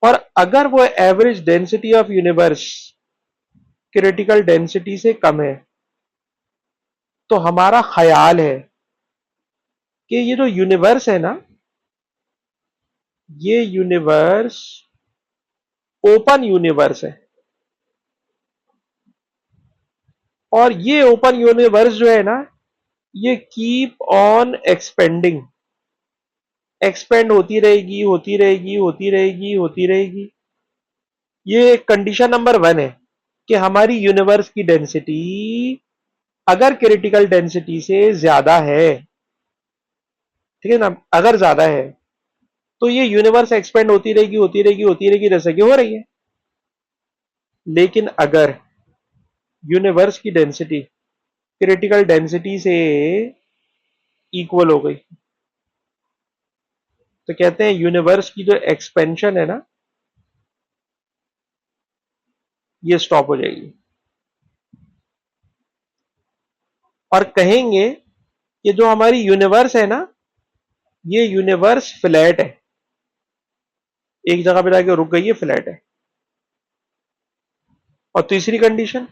और अगर वो average density of universe critical density से कम है, तो हमारा ख्याल है कि ये जो यूनिवर्स है ना, ये यूनिवर्स ओपन यूनिवर्स है, और ये ओपन यूनिवर्स जो है ना, ये कीप ऑन एक्सपेंडिंग, एक्सपेंड होती रहेगी होती रहेगी होती रहेगी होती रहेगी। ये कंडीशन नंबर 1 है कि हमारी यूनिवर्स की डेंसिटी अगर क्रिटिकल डेंसिटी से ज्यादा है, ठीक है ना, अगर ज्यादा है तो ये यूनिवर्स एक्सपेंड होती रहेगी होती रहेगी होती रहेगी, जैसे कि हो रही है। लेकिन अगर यूनिवर्स की डेंसिटी क्रिटिकल डेंसिटी से इक्वल हो गई, तो कहते हैं यूनिवर्स की जो एक्सपेंशन है ना, ये स्टॉप हो जाएगी, और कहेंगे कि जो हमारी यूनिवर्स है ना, ये यूनिवर्स फ्लैट है, एक जगह पे जाके रुक गई है, फ्लैट है। और तीसरी कंडीशन,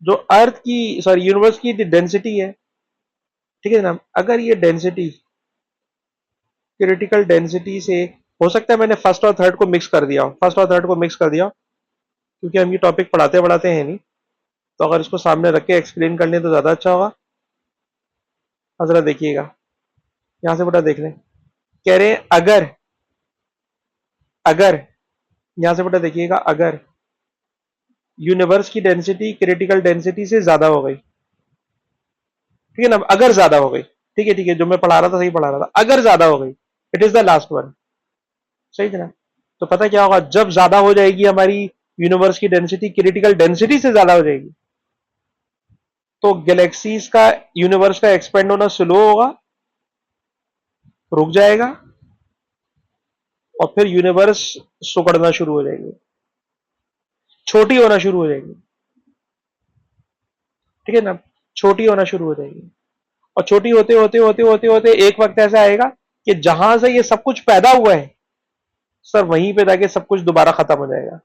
जो अर्थ की, सॉरी यूनिवर्स की डेंसिटी है, ठीक है ना, अगर ये डेंसिटी क्रिटिकल डेंसिटी से, हो सकता है मैंने फर्स्ट और थर्ड को मिक्स कर दिया हो, फर्स्ट और थर्ड को मिक्स कर दिया हो, क्योंकि हम ये टॉपिक पढ़ाते पढ़ाते हैं नहीं, तो अगर इसको सामने रख के एक्सप्लेन कर लें तो ज्यादा अच्छा होगा। जरा देखिएगा, यहां से बेटा देख लें, कह रहे हैं अगर, अगर यहां से बेटा देखिएगा, अगर यूनिवर्स की डेंसिटी क्रिटिकल डेंसिटी से ज्यादा हो गई, ठीक है ना, अगर ज्यादा हो गई, ठीक है ठीक है, जो मैं पढ़ा रहा था सही पढ़ा रहा था, अगर ज्यादा हो गई, it is the last one, सही था ना। तो पता क्या होगा, जब ज्यादा हो जाएगी हमारी यूनिवर्स की डेंसिटी क्रिटिकल डेंसिटी से ज्यादा हो जाएगी, तो गैलेक्सीज का, यूनिवर्स का एक्सपेंड होना स्लो होगा, रुक जाएगा, और फिर यूनिवर्स सुकड़ना शुरू हो जाएगी, छोटी होना शुरू हो जाएगी, ठीक है ना, छोटी होना शुरू हो जाएगी। और छोटी होते होते होते होते होते एक वक्त ऐसा आएगा कि जहां से ये सब कुछ पैदा हुआ है सर, वहीं पे जाके सब कुछ दोबारा खत्म हो जाएगा।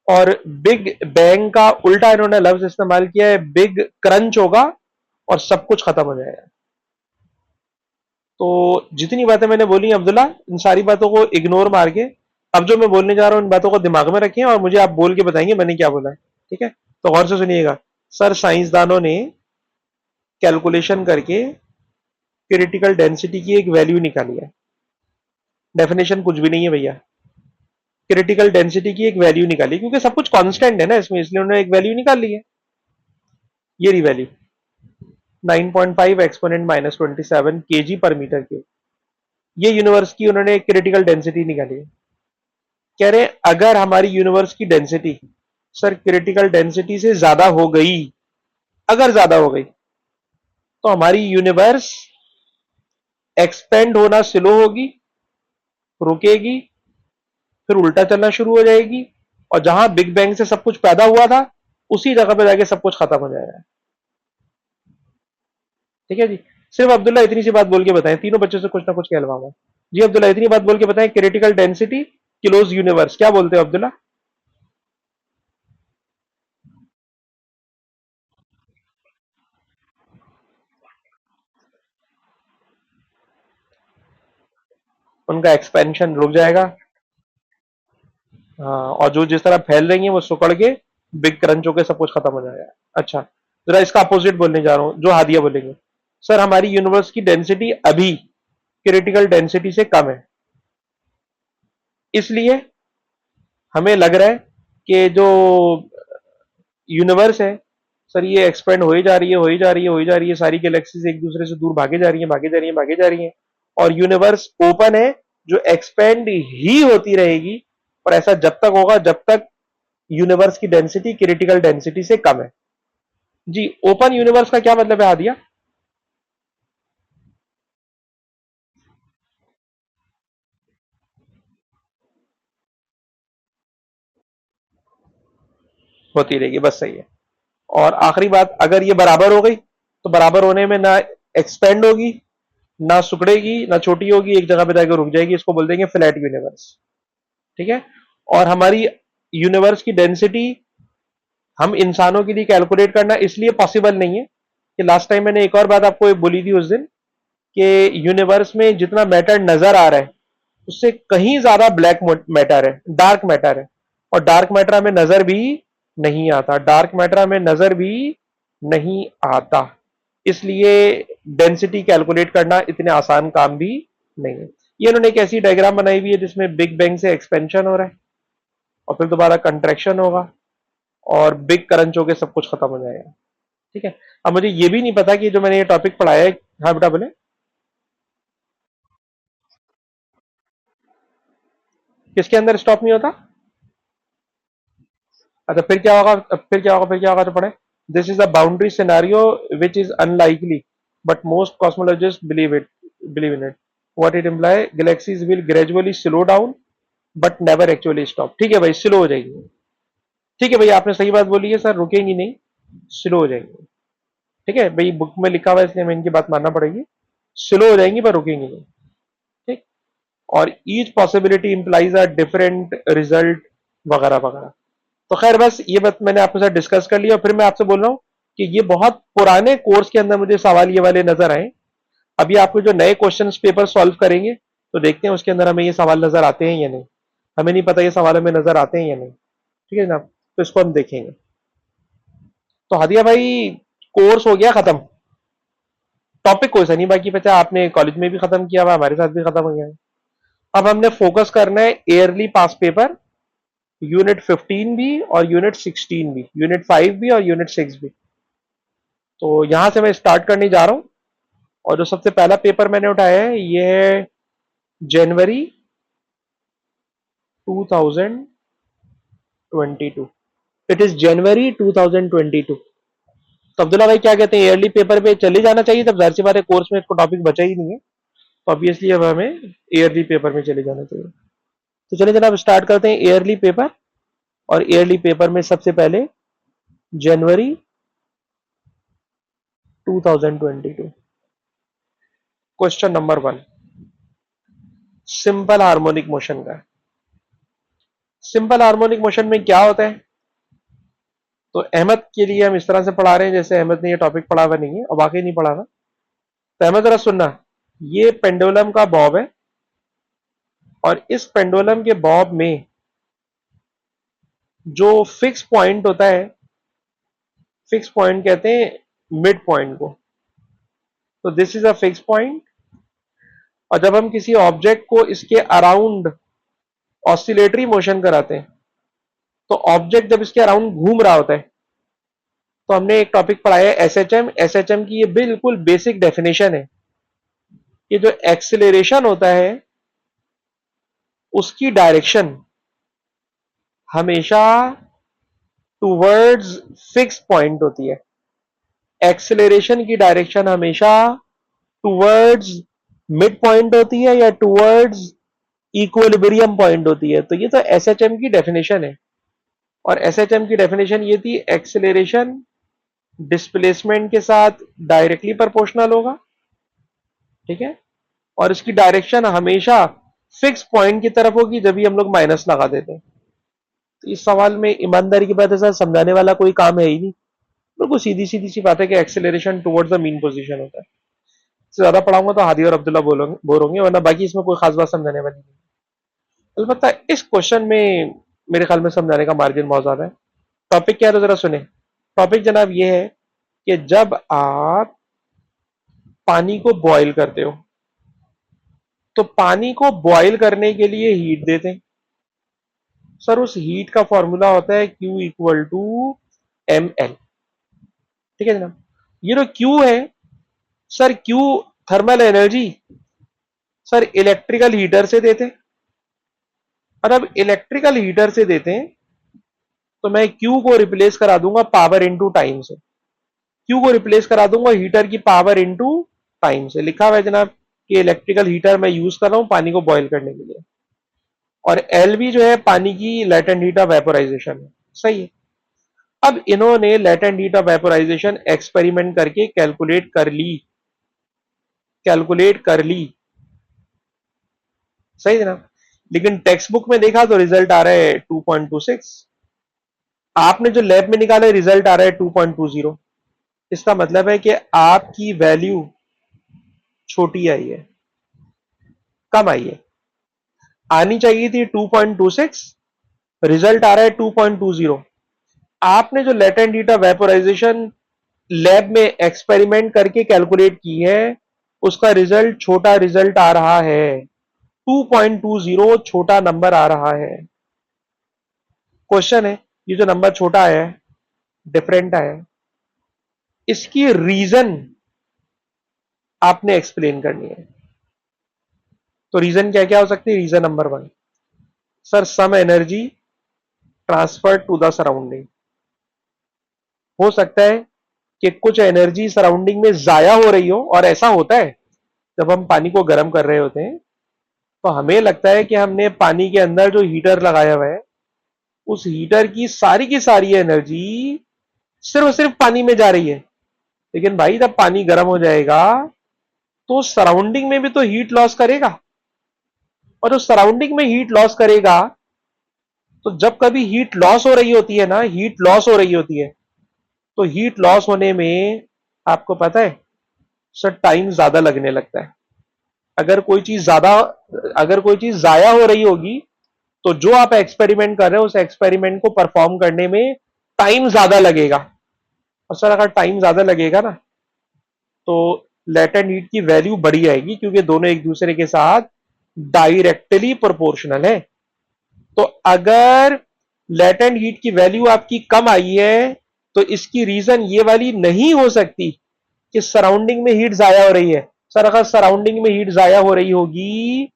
और बिग बैंग का उल्टा इन्होंने लफ्ज इस्तेमाल किया है, बिग क्रंच होगा और सब कुछ खत्म हो जाएगा। तो जितनी बातें मैंने बोली अब्दुल्ला, इन सारी बातों को इग्नोर मार के, अब जो मैं बोलने जा रहा हूं इन बातों को दिमाग में रखें, और मुझे आप बोल के बताएंगे मैंने क्या बोला है, ठीक है। तो गौर से सुनिएगा, सर साइंसदानों ने कैलकुलेशन करके क्रिटिकल डेंसिटी की एक वैल्यू निकाली है, डेफिनेशन कुछ भी नहीं है भैया, क्रिटिकल डेंसिटी की एक वैल्यू निकाली, क्योंकि सब कुछ कांस्टेंट है ना इसमें, इसलिए उन्होंने एक वैल्यू निकाल ली है, ये रही वैल्यू 9.5 एक्सपोनेंट -27 kg पर मीटर क्यूब। ये यूनिवर्स की उन्होंने क्रिटिकल डेंसिटी निकाली है। कह रहे हैं अगर हमारी यूनिवर्स की डेंसिटी सर क्रिटिकल डेंसिटी से ज्यादा हो गई, अगर ज्यादा हो गई तो हमारी यूनिवर्स एक्सपेंड होना स्लो होगी, रुकेगी, फिर उल्टा चलना शुरू हो जाएगी, और जहां बिग बैंग से सब कुछ पैदा हुआ था उसी जगह पे जाके सब कुछ खत्म हो जाएगा। ठीक है जी। सिर्फ अब्दुल्ला इतनी सी बात बोल के बताएं, तीनों बच्चों से कुछ ना कुछ कहलवाऊंगा। जी अब्दुल्ला इतनी बात बोल के बताएं, क्रिटिकल डेंसिटी क्लोज यूनिवर्स क्या बोलते हो अब्दुल्ला? उनका एक्सपेंशन रुक जाएगा। हाँ, और जो जिस तरह फैल रही है वो सुकड़ के बिग क्रंच होकर सब कुछ खत्म हो जाएगा। अच्छा, जरा इसका अपोजिट बोलने जा रहा हूं जो हादिया बोलेंगे। सर हमारी यूनिवर्स की डेंसिटी अभी क्रिटिकल डेंसिटी से कम है, इसलिए हमें लग रहा है कि जो यूनिवर्स है सर ये एक्सपेंड हो ही जा रही है, हो ही जा रही है, हो ही जा रही है, सारी गैलेक्सीज एक दूसरे से दूर भागे जा रही है, भागे जा रही है, भागे जा रही है, और यूनिवर्स ओपन है जो एक्सपेंड ही होती रहेगी। और ऐसा जब तक होगा जब तक यूनिवर्स की डेंसिटी क्रिटिकल डेंसिटी से कम है। जी, ओपन यूनिवर्स का क्या मतलब है आदिया? होती रहेगी, बस सही है। और आखिरी बात, अगर ये बराबर हो गई तो बराबर होने में ना एक्सपेंड होगी, ना सुकड़ेगी, ना छोटी होगी, एक जगह पे जाकर रुक जाएगी, इसको बोल देंगे फ्लैट यूनिवर्स। ठीक है। और हमारी यूनिवर्स की डेंसिटी हम इंसानों के लिए कैलकुलेट करना इसलिए पॉसिबल नहीं है कि लास्ट टाइम मैंने एक और बात आपको बोली थी उस दिन कि यूनिवर्स में जितना मैटर नजर आ रहा है उससे कहीं ज्यादा ब्लैक मैटर है, डार्क मैटर है, और डार्क मैटर हमें नजर भी नहीं आता, डार्क मैटर हमें नजर भी नहीं आता, इसलिए डेंसिटी कैलकुलेट करना इतने आसान काम भी नहीं है। ये उन्होंने एक ऐसी डायग्राम बनाई हुई है जिसमें बिग बैंग से एक्सपेंशन हो रहा है और फिर दोबारा कंट्रैक्शन होगा और बिग करंच होके सब कुछ खत्म हो जाएगा। ठीक है। अब मुझे ये भी नहीं पता कि जो मैंने ये टॉपिक पढ़ाया है। हाँ बेटा बोले। किसके अंदर स्टॉप नहीं होता? अच्छा, फिर क्या होगा, फिर क्या होगा, फिर क्या होगा तो पढ़े। This is a boundary scenario which is unlikely but most cosmologist believe in it. What it imply, galaxies will gradually slow down but never actually stop. ठीक है भाई, स्लो हो जाएगी। ठीक है भाई, आपने सही बात बोली है सर, रुकेंगी नहीं, स्लो हो जाएंगी। ठीक है भाई, बुक में लिखा हुआ है इसलिए मैं इनकी बात मानना पड़ेगी। स्लो हो जाएंगी पर रुकेंगी नहीं। ठीक। और each possibility implies a different result वगैरह वगैरह। तो खैर बस ये बात मैंने आपके साथ डिस्कस कर लिया, और फिर मैं आपसे बोल रहा हूँ कि ये बहुत पुराने कोर्स के अंदर मुझे सवाल ये वाले नजर आए। अभी आपको जो नए क्वेश्चंस पेपर सॉल्व करेंगे तो देखते हैं उसके अंदर हमें ये सवाल नजर आते हैं या नहीं। हमें नहीं पता ये सवाल हमें नजर आते हैं या नहीं। ठीक है जनाब, तो इसको हम देखेंगे। तो हादिया भाई, कोर्स हो गया खत्म, टॉपिक कोई सा नहीं बाकी बचा, आपने कॉलेज में भी खत्म किया हुआ, हमारे साथ भी खत्म हो गया है। अब हमने फोकस करना है ईयरली पास पेपर, यूनिट 15 भी और यूनिट 16 भी, यूनिट 5 भी और यूनिट 6 भी। तो यहां से मैं स्टार्ट करने जा रहा हूं, और जो सबसे पहला पेपर मैंने उठाया है ये है जनवरी 2022। इट इज जनवरी 2022। तो अब्दुल्ला भाई क्या कहते हैं, ईयरली पेपर पे चले जाना चाहिए? तब जाहिर सी बात है कोर्स में इसको टॉपिक बचा ही नहीं है, तो ऑब्वियसली अब हमें ईयरली पेपर में चले जाना चाहिए। तो चलिए जनाब स्टार्ट करते हैं ईयरली पेपर। और ईयरली पेपर में सबसे पहले जनवरी 2022। Question number 1 simple harmonic motion का। सिंपल हार्मोनिक मोशन में क्या होता है? तो अहमद के लिए हम इस तरह से पढ़ा रहे हैं जैसे अहमद ने ये टॉपिक पढ़ा हुआ नहीं है और वाकई नहीं पढ़ा हुआ। तो अहमद जरा सुनना, ये पेंडुलम का बॉब है, और इस पेंडुलम के बॉब में जो फिक्स पॉइंट होता है, फिक्स पॉइंट कहते हैं मिड पॉइंट को। तो this is a fix point, और जब हम किसी ऑब्जेक्ट को इसके अराउंड ऑसिलेटरी मोशन कराते हैं, तो ऑब्जेक्ट जब इसके अराउंड घूम रहा होता है, तो हमने एक टॉपिक पढ़ाया है एसएचएम। एसएचएम की ये बिल्कुल बेसिक डेफिनेशन है ये जो एक्सेलरेशन होता है उसकी डायरेक्शन हमेशा टूवर्ड्स फिक्स पॉइंट होती है। एक्सेलरेशन की डायरेक्शन हमेशा टूवर्ड्स मिड पॉइंट होती है या टूवर्ड्स इक्विलिब्रियम पॉइंट होती है। तो ये तो एसएचएम की डेफिनेशन है, और एसएचएम की डेफिनेशन ये थी, एक्सेलरेशन डिस्प्लेसमेंट के साथ डायरेक्टली प्रोपोर्शनल होगा, ठीक है, और इसकी डायरेक्शन हमेशा फिक्स पॉइंट की तरफ होगी, जब भी हम लोग माइनस लगा देते हैं। तो इस सवाल में ईमानदारी की बात है सर, समझाने वाला कोई काम है ही नहीं, बिल्कुल सीधी सीधी सी बात है कि acceleration towards the mean position होता है। इससे ज्यादा पढ़ाऊंगा तो हादी और अब्दुल्ला बोलोगे बोर होंगे, वरना बाकी इसमें कोई खास बात समझाने वाली नहीं। अलबत्ता इस क्वेश्चन में मेरे ख्याल में समझाने का मार्जिन बहुत ज्यादा है। टॉपिक क्या है तो जरा सुने। टॉपिक जनाब ये है कि जब आप पानी को बॉईल करते हो तो पानी को बॉईल करने के लिए हीट देते हैं। सर उस हीट का फॉर्मूला होता है Q इक्वल टू ml, ठीक है जनाब। ये जो Q है sir, Q thermal energy sir electrical heater से देते हैं, और अब इलेक्ट्रिकल हीटर से देते हैं तो मैं Q को रिप्लेस करा दूंगा पावर इनटू टाइम से। Q को रिप्लेस करा दूंगा हीटर की पावर इनटू टाइम से। लिखा हुआ है जनाब कि इलेक्ट्रिकल हीटर मैं यूज कर रहा हूं पानी को बॉईल करने के लिए, और एल भी जो है पानी की लेटेंट हीट ऑफ वेपोराइजेशन है, सही है। अब इन्होंने latent heat of vaporisation experiment करके कैलकुलेट कर ली, सही है ना। लेकिन टेक्स्ट बुक में देखा तो रिजल्ट आ रहा है 2.26, आपने जो लैब में निकाला रिजल्ट आ रहा है 2.20। इसका मतलब है कि आपकी वैल्यू छोटी आई है, कम आई है। आनी चाहिए थी 2.26, रिजल्ट आ रहा है 2.20। आपने जो latent heat of vaporisation lab में एक्सपेरिमेंट करके कैलकुलेट की है उसका रिजल्ट छोटा रिजल्ट आ रहा है, 2.20 छोटा नंबर आ रहा है। क्वेश्चन है ये जो नंबर छोटा आया है, डिफरेंट आया है, इसकी रीजन आपने एक्सप्लेन करनी है। तो रीजन क्या क्या हो सकती है। Reason number 1 sir, some energy transfer to the surrounding. हो सकता है कि कुछ एनर्जी सराउंडिंग में जाया हो रही हो, और ऐसा होता है जब हम पानी को गर्म कर रहे होते हैं तो हमें लगता है कि हमने पानी के अंदर जो हीटर लगाया हुआ है उस हीटर की सारी एनर्जी सिर्फ और सिर्फ पानी में जा रही है। लेकिन भाई जब पानी गर्म हो जाएगा तो सराउंडिंग में भी तो हीट लॉस करेगा, और उस सराउंडिंग में हीट लॉस करेगा तो जब कभी हीट लॉस हो रही होती है ना, हीट लॉस हो रही होती है, तो हीट लॉस होने में आपको पता है सर टाइम ज्यादा लगने लगता है। अगर कोई चीज ज्यादा अगर कोई चीज जाया हो रही होगी तो जो आप एक्सपेरिमेंट कर रहे हो उस एक्सपेरिमेंट को परफॉर्म करने में टाइम ज्यादा लगेगा, और सर अगर टाइम ज्यादा लगेगा ना तो लेटेंट हीट की वैल्यू बढ़ी आएगी, क्योंकि दोनों एक दूसरे के साथ डायरेक्टली प्रोपोर्शनल है। तो अगर लेटेंट हीट की वैल्यू आपकी कम आई है तो इसकी रीजन ये वाली नहीं हो सकती कि सराउंडिंग में हीट जाया हो रही है। सर अगर सराउंडिंग में हीट जाया हो रही होगी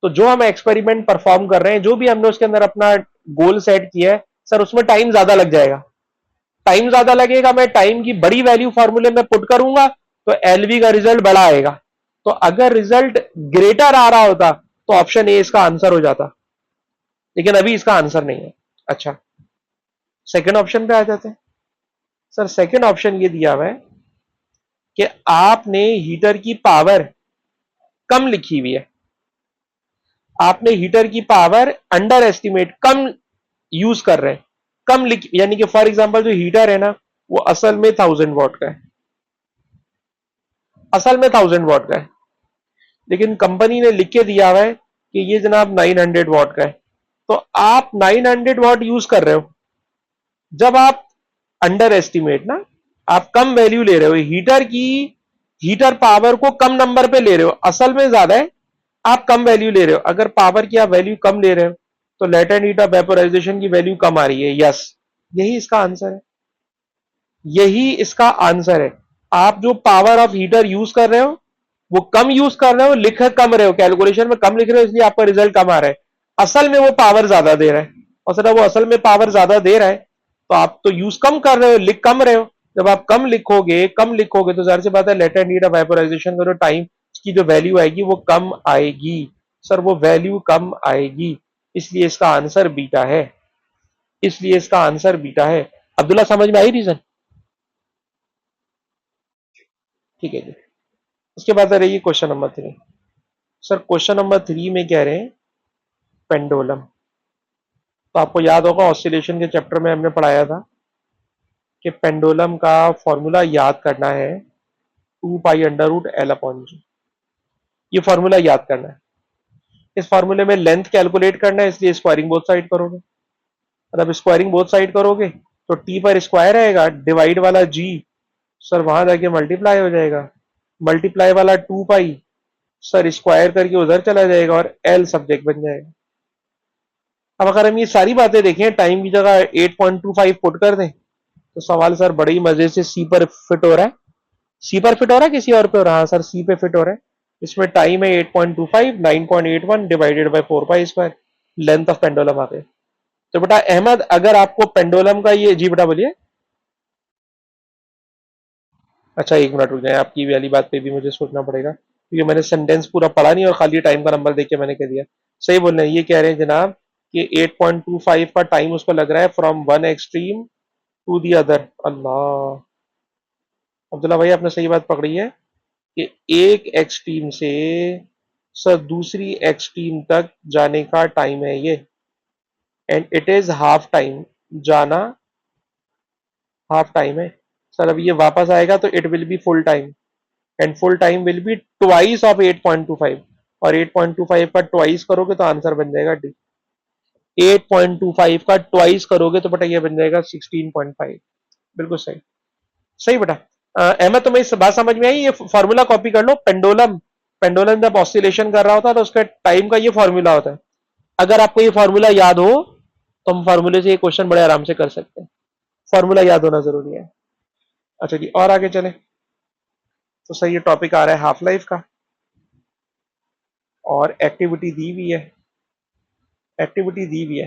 तो जो हम एक्सपेरिमेंट परफॉर्म कर रहे हैं, जो भी हमने उसके अंदर अपना गोल सेट किया है, सर उसमें टाइम ज्यादा लग जाएगा। टाइम ज्यादा लगेगा, मैं टाइम की बड़ी वैल्यू फॉर्मूले में पुट करूंगा तो एलवी का रिजल्ट बड़ा आएगा। तो अगर रिजल्ट ग्रेटर आ रहा होता तो ऑप्शन ए इसका आंसर हो जाता, लेकिन अभी इसका आंसर नहीं है। अच्छा, सेकंड ऑप्शन पे आ जाते हैं। सर सेकंड ऑप्शन ये दिया हुआ है कि आपने हीटर की पावर कम लिखी हुई है, आपने हीटर की पावर अंडर एस्टिमेट कम यूज कर रहे हैं, कम लिख, यानी कि फॉर एग्जांपल जो हीटर है ना वो असल में 1000 वॉट का है, असल में 1000 वॉट का है, लेकिन कंपनी ने लिख के दिया हुआ है कि ये जनाब 900 वॉट का है। तो आप 900 वॉट यूज कर रहे हो। जब आप अंडर एस्टिमेट ना, आप कम वैल्यू ले रहे हो हीटर की, हीटर पावर को कम नंबर पे ले रहे हो, असल में ज्यादा है, आप कम वैल्यू ले रहे हो। अगर पावर की आप वैल्यू कम ले रहे हो तो लेटेंट हीट ऑफ वेपोराइजेशन की वैल्यू कम आ रही है। यस, यही इसका आंसर है, यही इसका आंसर है। आप जो पावर ऑफ हीटर यूज कर रहे हो वो कम यूज कर रहे हो, लिख कम रहे हो, कैलकुलेशन में कम लिख रहे हो, इसलिए आपका रिजल्ट कम आ रहा है। असल में वो पावर ज्यादा दे रहा है, और सर वो असल में पावर ज्यादा दे रहा है तो आप तो यूज कम कर रहे हो, लिख कम रहे हो। जब आप कम लिखोगे तो जाहिर सी बात है लेटर नीड ऑफ वेपोराइजेशन का जो टाइम की जो वैल्यू आएगी वो कम आएगी। सर वो वैल्यू कम आएगी, इसलिए इसका आंसर बीटा है। इसलिए इसका आंसर बीटा है। अब्दुल्ला समझ में आई रीजन? ठीक है जी। उसके बाद आ रही है question number 3। Sir question number 3 में कह रहे हैं पेंडुलम। तो आपको याद होगा ऑसिलेशन के चैप्टर में हमने पढ़ाया था कि पेंडुलम का फॉर्मूला याद करना है 2 pi under root L upon g. ये फॉर्मूला याद करना है। इस फॉर्मूले में लेंथ कैलकुलेट करना है, इसलिए स्क्वायरिंग बोथ साइड करोगे। और अब स्क्वायरिंग बोथ साइड करोगे तो टी पर स्क्वायर आएगा, डिवाइड वाला जी सर वहां जाके मल्टीप्लाई हो जाएगा, मल्टीप्लाई वाला 2 पाई सर स्क्वायर करके उधर चला जाएगा और एल सब्जेक्ट बन जाएगा। अब अगर हम ये सारी बातें देखें, टाइम की जगह 8.25 पुट कर दें तो सवाल सर बड़े ही मजे से सी पर फिट हो रहा है। सी पर फिट हो रहा है, किसी और पे हो रहा है? सर सी पे फिट हो रहा है। इसमें टाइम है 8.25, 9.81 divided by 4 pi square, length of pendulum आ गए। तो बेटा अहमद, अगर आपको पेंडुलम का ये, जी बेटा बोलिए। अच्छा एक मिनट रुक जाए, आपकी वाली बात पे भी मुझे सोचना पड़ेगा क्योंकि मैंने सेंटेंस पूरा पढ़ा नहीं और खाली टाइम का नंबर देख के मैंने कह दिया। सही बोल रहे हैं, ये कह रहे हैं जनाब कि 8.25 का टाइम उसको लग रहा है from one extreme to the other. Allah, Abdullah भाई आपने सही बात पकड़ी है कि एक एक्सट्रीम से सर दूसरी एक्सट्रीम तक जाने का टाइम है ये, and it is half time. जाना हाफ टाइम है। सर अब ये वापस आएगा तो it will be full time, and full time will be twice of 8.25, और 8.25 का ट्वाइस करोगे तो आंसर बन जाएगा डी। 8.25 का ट्वाइस करोगे तो बेटा ये बन जाएगा 16.5। बिल्कुल सही। सही बेटा। अहमद तुम्हें इस बात समझ में आई? ये फॉर्मूला कॉपी कर लो। पेंडुलम, पेंडुलम जब ऑसिलेशन कर रहा होता है तो उसका टाइम का ये फॉर्मूला होता है। अगर आपको ये फॉर्मूला याद हो तो हम फॉर्मूले से ये क्वेश्चन बड़े आराम से कर सकते हैं। फॉर्मूला याद होना जरूरी है। अच्छा जी, और आगे चले तो सर ये टॉपिक आ रहा है हाफ लाइफ का, और एक्टिविटी दी हुई है। एक्टिविटी दी हुई है,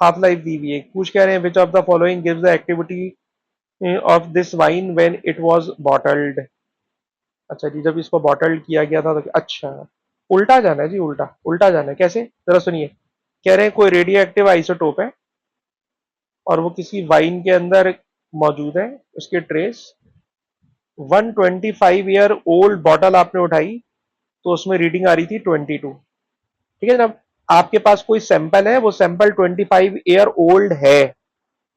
हाफ लाइफ दी हुई है। पूछ कह रहे हैं विच of the following gives the activity of this wine when it was bottled. अच्छा जी, जब इसको बॉटल्ड किया गया था तो अच्छा, उल्टा जाना है जी, उल्टा उल्टा जाना है। कैसे, जरा सुनिए। कह रहे हैं कोई रेडियो एक्टिव आइसोटोप है और वो किसी वाइन के अंदर मौजूद है, उसके ट्रेस। 125 ईयर ओल्ड बॉटल आपने उठाई तो उसमें रीडिंग आ रही थी 22। ठीक है जनाब। आपके पास कोई सैंपल है, वो सैंपल 25 ईयर ओल्ड है,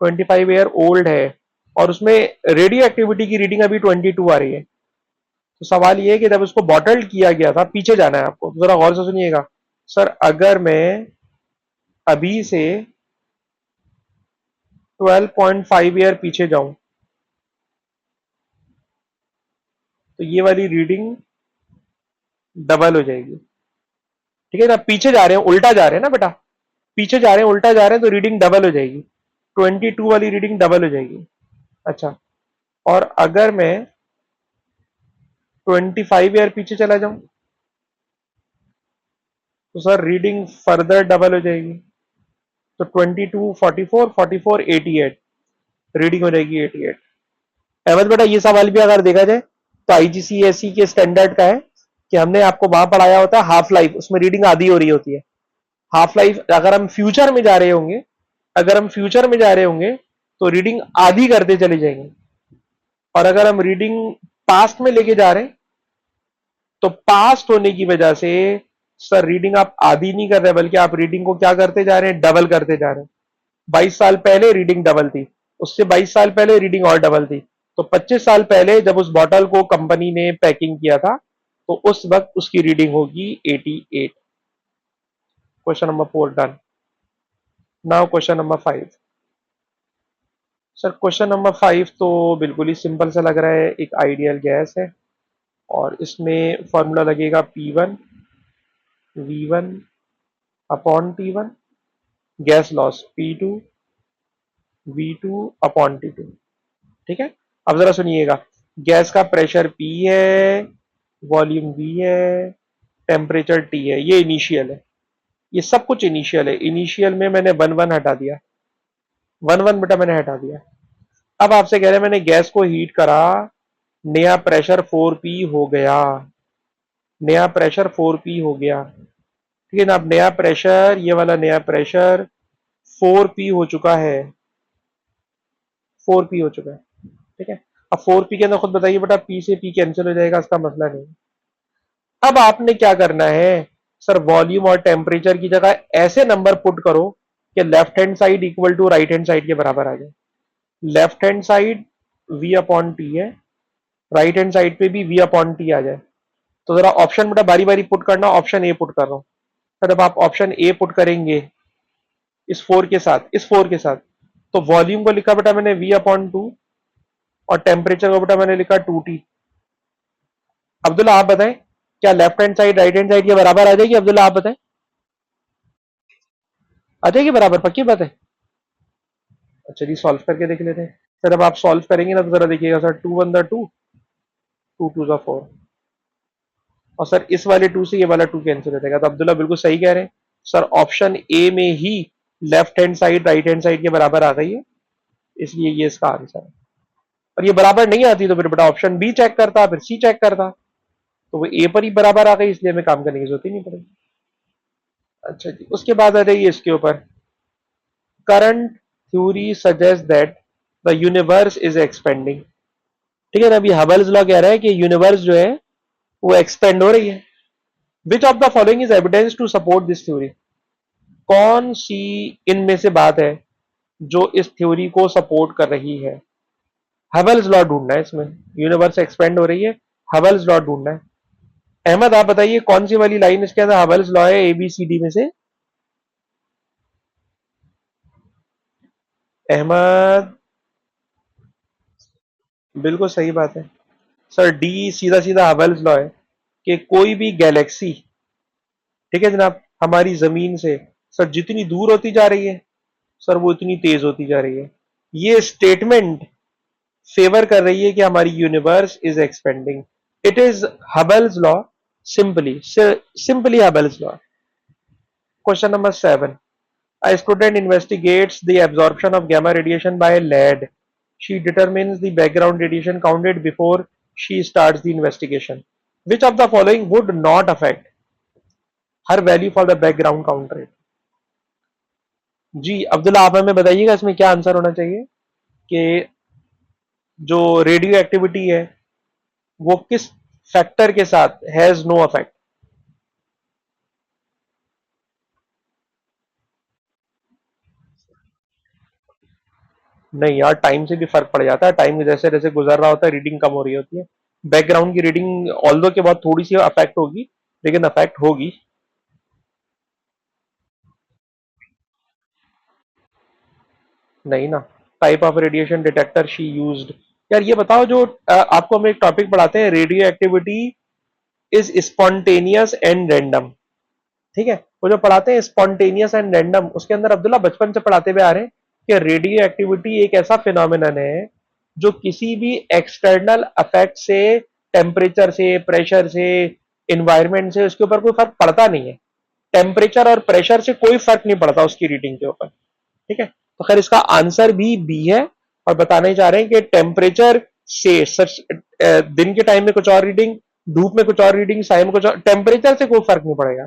25 ईयर ओल्ड है, और उसमें रेडियो एक्टिविटी की रीडिंग अभी 22 आ रही है। तो सवाल ये है कि जब उसको बॉटल्ड किया गया था, पीछे जाना है आपको, तो जरा गौर से सुनिएगा। सर अगर मैं अभी से 12.5 ईयर पीछे जाऊं तो ये वाली रीडिंग डबल हो जाएगी। ठीक है ना, पीछे जा रहे हैं, उल्टा जा रहे हैं ना बेटा, पीछे जा रहे हैं उल्टा जा रहे हैं तो रीडिंग डबल हो जाएगी, 22 वाली रीडिंग डबल हो जाएगी। अच्छा, और अगर मैं 25 ईयर पीछे चला जाऊं तो सर रीडिंग फर्दर डबल हो जाएगी। तो 22 44, 44 88, रीडिंग हो जाएगी 88। अहमद बेटा ये सवाल भी अगर देखा जाए तो आईजीसीएसई के स्टैंडर्ड का है कि हमने आपको वहां पढ़ाया होता है हाफ लाइफ, उसमें रीडिंग आधी हो रही होती है। हाफ लाइफ अगर हम फ्यूचर में जा रहे होंगे, अगर हम फ्यूचर में जा रहे होंगे तो रीडिंग आधी करते चले जाएंगे, और अगर हम रीडिंग पास्ट में लेके जा रहे हैं तो पास्ट होने की वजह से सर रीडिंग आप आधी नहीं कर रहे बल्कि आप रीडिंग को क्या करते जा रहे हैं, डबल करते जा रहे हैं। 22 साल पहले रीडिंग डबल थी, उससे 22 साल पहले रीडिंग और डबल थी, तो 25 साल पहले जब उस बॉटल को कंपनी ने पैकिंग किया था तो उस वक्त उसकी रीडिंग होगी 88। Question number 4 done. Now question number 5। Sir question number 5 तो बिल्कुल ही सिंपल सा लग रहा है, एक आइडियल गैस है और इसमें फॉर्मूला लगेगा P1 V1 upon T1, gas laws P2 V2 upon T2। ठीक है, अब जरा सुनिएगा। गैस का प्रेशर P है, वॉल्यूम V है, टेम्परेचर T है, ये इनिशियल है, ये सब कुछ इनिशियल है। इनिशियल में मैंने 1 1 हटा दिया, 1 1 बेटा मैंने हटा दिया। अब आपसे कह रहे हैं मैंने गैस को हीट करा, नया प्रेशर 4P हो गया, नया प्रेशर 4P हो गया। ठीक है ना, अब नया प्रेशर, ये वाला नया प्रेशर 4P हो चुका है, 4P हो चुका है। ठीक है, अब 4P के अंदर खुद बताइए बेटा, P से P कैंसिल हो जाएगा, इसका मसला नहीं। अब आपने क्या करना है, सर वॉल्यूम और टेम्परेचर की जगह ऐसे नंबर पुट करो कि left hand side equal to right hand side के बराबर आ जाए। Left hand side V upon T है, राइट हैंड साइड पे भी V अपॉन टी आ जाए। तो जरा ऑप्शन बेटा बारी बारी पुट करना, ऑप्शन ए पुट कर रहा हूं। सर जब आप ऑप्शन ए पुट करेंगे इस 4 के साथ, इस 4 के साथ, तो वॉल्यूम को लिखा बेटा मैंने V अपॉन 2 और टेम्परेचर को बेटा मैंने लिखा 2T। अब्दुल्ला आप बताएं, क्या left hand side right hand side के बराबर आ जाएगी? अब्दुल्ला आप बताएं, आ जाएगी बराबर, पक्की बात है? चलिए सॉल्व करके देख लेते हैं। सर अब आप सॉल्व करेंगे ना, तो जरा देखिएगा सर, 2 1 2, 2 2 4, और सर इस वाले 2 से ये वाला 2 कैंसिल हो जाएगा। तो अब्दुल्ला बिल्कुल सही कह रहे हैं सर, ऑप्शन ए में ही left hand side right hand side के बराबर आ गई है, इसलिए ये इसका आंसर है। और ये बराबर नहीं आती तो फिर बेटा ऑप्शन बी चेक करता, फिर सी चेक करता, तो वो ए पर ही बराबर आ गई, इसलिए हमें काम करने की जरूरत ही नहीं पड़ेगी। अच्छा जी, उसके बाद आ जाइए इसके ऊपर, current theory suggest that the universe is expanding. ठीक है ना, अभी हबल्स लॉ कह रहा है कि यूनिवर्स जो है वो एक्सपेंड हो रही है। Which of the following is evidence to support this theory? कौन सी इनमें से बात है जो इस थ्योरी को सपोर्ट कर रही है? हबल्स लॉ ढूंढना है इसमें, यूनिवर्स एक्सपेंड हो रही है, हबल्स लॉ ढूंढना है। अहमद आप बताइए कौन सी वाली लाइन इसके अंदर हबल्स लॉ है ABCD में से? अहमद बिल्कुल सही बात है सर, डी सीधा सीधा हबल्स लॉ है कि कोई भी गैलेक्सी, ठीक है जनाब, हमारी जमीन से सर जितनी दूर होती जा रही है सर वो इतनी तेज होती जा रही है। ये स्टेटमेंट फेवर कर रही है कि हमारी universe is expanding. It is हबल्स law, simply simply हबल्स law. Question number 7, a student investigates the absorption of gamma radiation by lead. She determines the background radiation counted before she starts the investigation. Which of the following would not affect her value for the background count rate? जी अब्दुल्ला आप हमें बताइएगा इसमें क्या answer होना चाहिए कि जो radio activity है वो किस फैक्टर के साथ हैज नो अफेक्ट? नहीं यार, टाइम से भी फर्क पड़ जाता है, टाइम जैसे जैसे गुजर रहा होता है रीडिंग कम हो रही होती है। बैकग्राउंड की रीडिंग ऑल्दो के बाद थोड़ी सी अफेक्ट होगी, लेकिन अफेक्ट होगी। नहीं ना, type of radiation detector she used. यार ये बताओ, जो आपको हम एक टॉपिक पढ़ाते हैं, radio activity is spontaneous and random. ठीक है, वो जो पढ़ाते हैं स्पॉन्टेनियस एंड रैंडम, उसके अंदर अब्दुल्ला बचपन से पढ़ाते हुए आ रहे हैं कि रेडियो एक्टिविटी एक ऐसा फिनोमिनन है जो किसी भी एक्सटर्नल अफेक्ट से, टेम्परेचर से, प्रेशर से, इन्वायरमेंट से, उसके ऊपर कोई फर्क पड़ता नहीं है। टेम्परेचर और प्रेशर से कोई फर्क नहीं पड़ता उसकी रीडिंग के ऊपर। ठीक है, तो खैर इसका आंसर भी बी है। और बताने जा रहे हैं कि टेम्परेचर से सच, दिन के टाइम में कुछ और रीडिंग, धूप में कुछ और रीडिंग, साय में कुछ और, टेम्परेचर से कोई फर्क नहीं पड़ेगा।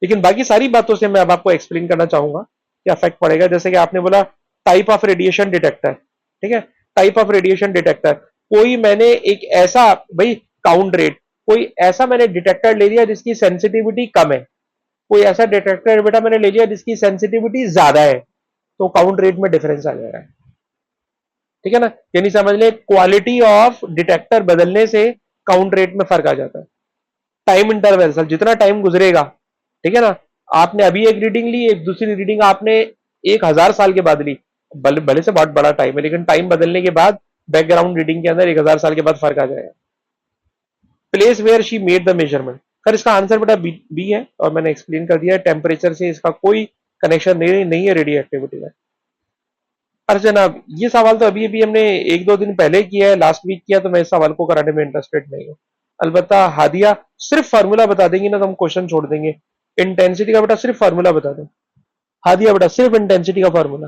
लेकिन बाकी सारी बातों से मैं अब आपको एक्सप्लेन करना चाहूंगा कि अफेक्ट पड़ेगा। जैसे कि आपने बोला टाइप ऑफ रेडिएशन डिटेक्टर, ठीक है, टाइप ऑफ रेडिएशन डिटेक्टर, कोई मैंने एक ऐसा, भाई काउंट रेट, कोई ऐसा मैंने डिटेक्टर ले लिया जिसकी सेंसिटिविटी कम है, कोई ऐसा डिटेक्टर बेटा मैंने ले लिया जिसकी सेंसिटिविटी ज्यादा है, तो काउंट रेट में डिफरेंस आ जाएगा। ठीक है ना, यानी समझ ले क्वालिटी ऑफ डिटेक्टर बदलने से काउंट रेट में फर्क आ जाता है। टाइम इंटरवल सर, जितना टाइम गुजरेगा, ठीक है ना, आपने अभी एक रीडिंग ली, एक दूसरी रीडिंग आपने 1000 साल के बाद ली, भले भले से बहुत बड़ा टाइम है, लेकिन टाइम बदलने के बाद बैकग्राउंड रीडिंग के अंदर 1000 साल के बाद फर्क आ जाएगा। Place where she made the measurement, sir इसका आंसर बेटा बी है, और मैंने एक्सप्लेन कर दिया है, टेम्परेचर से इसका कोई कनेक्शन नहीं है रेडियो एक्टिविटी में। अरे जनाब, ये सवाल तो अभी अभी हमने 1 2 दिन पहले किया है, लास्ट वीक किया, तो मैं इस सवाल को कराने में इंटरेस्टेड नहीं हूँ। अलबत्ता हादिया सिर्फ फार्मूला बता देंगी ना तो हम क्वेश्चन छोड़ देंगे। इंटेंसिटी का बेटा सिर्फ फार्मूला बता दो। हादिया बेटा सिर्फ इंटेंसिटी का फार्मूला।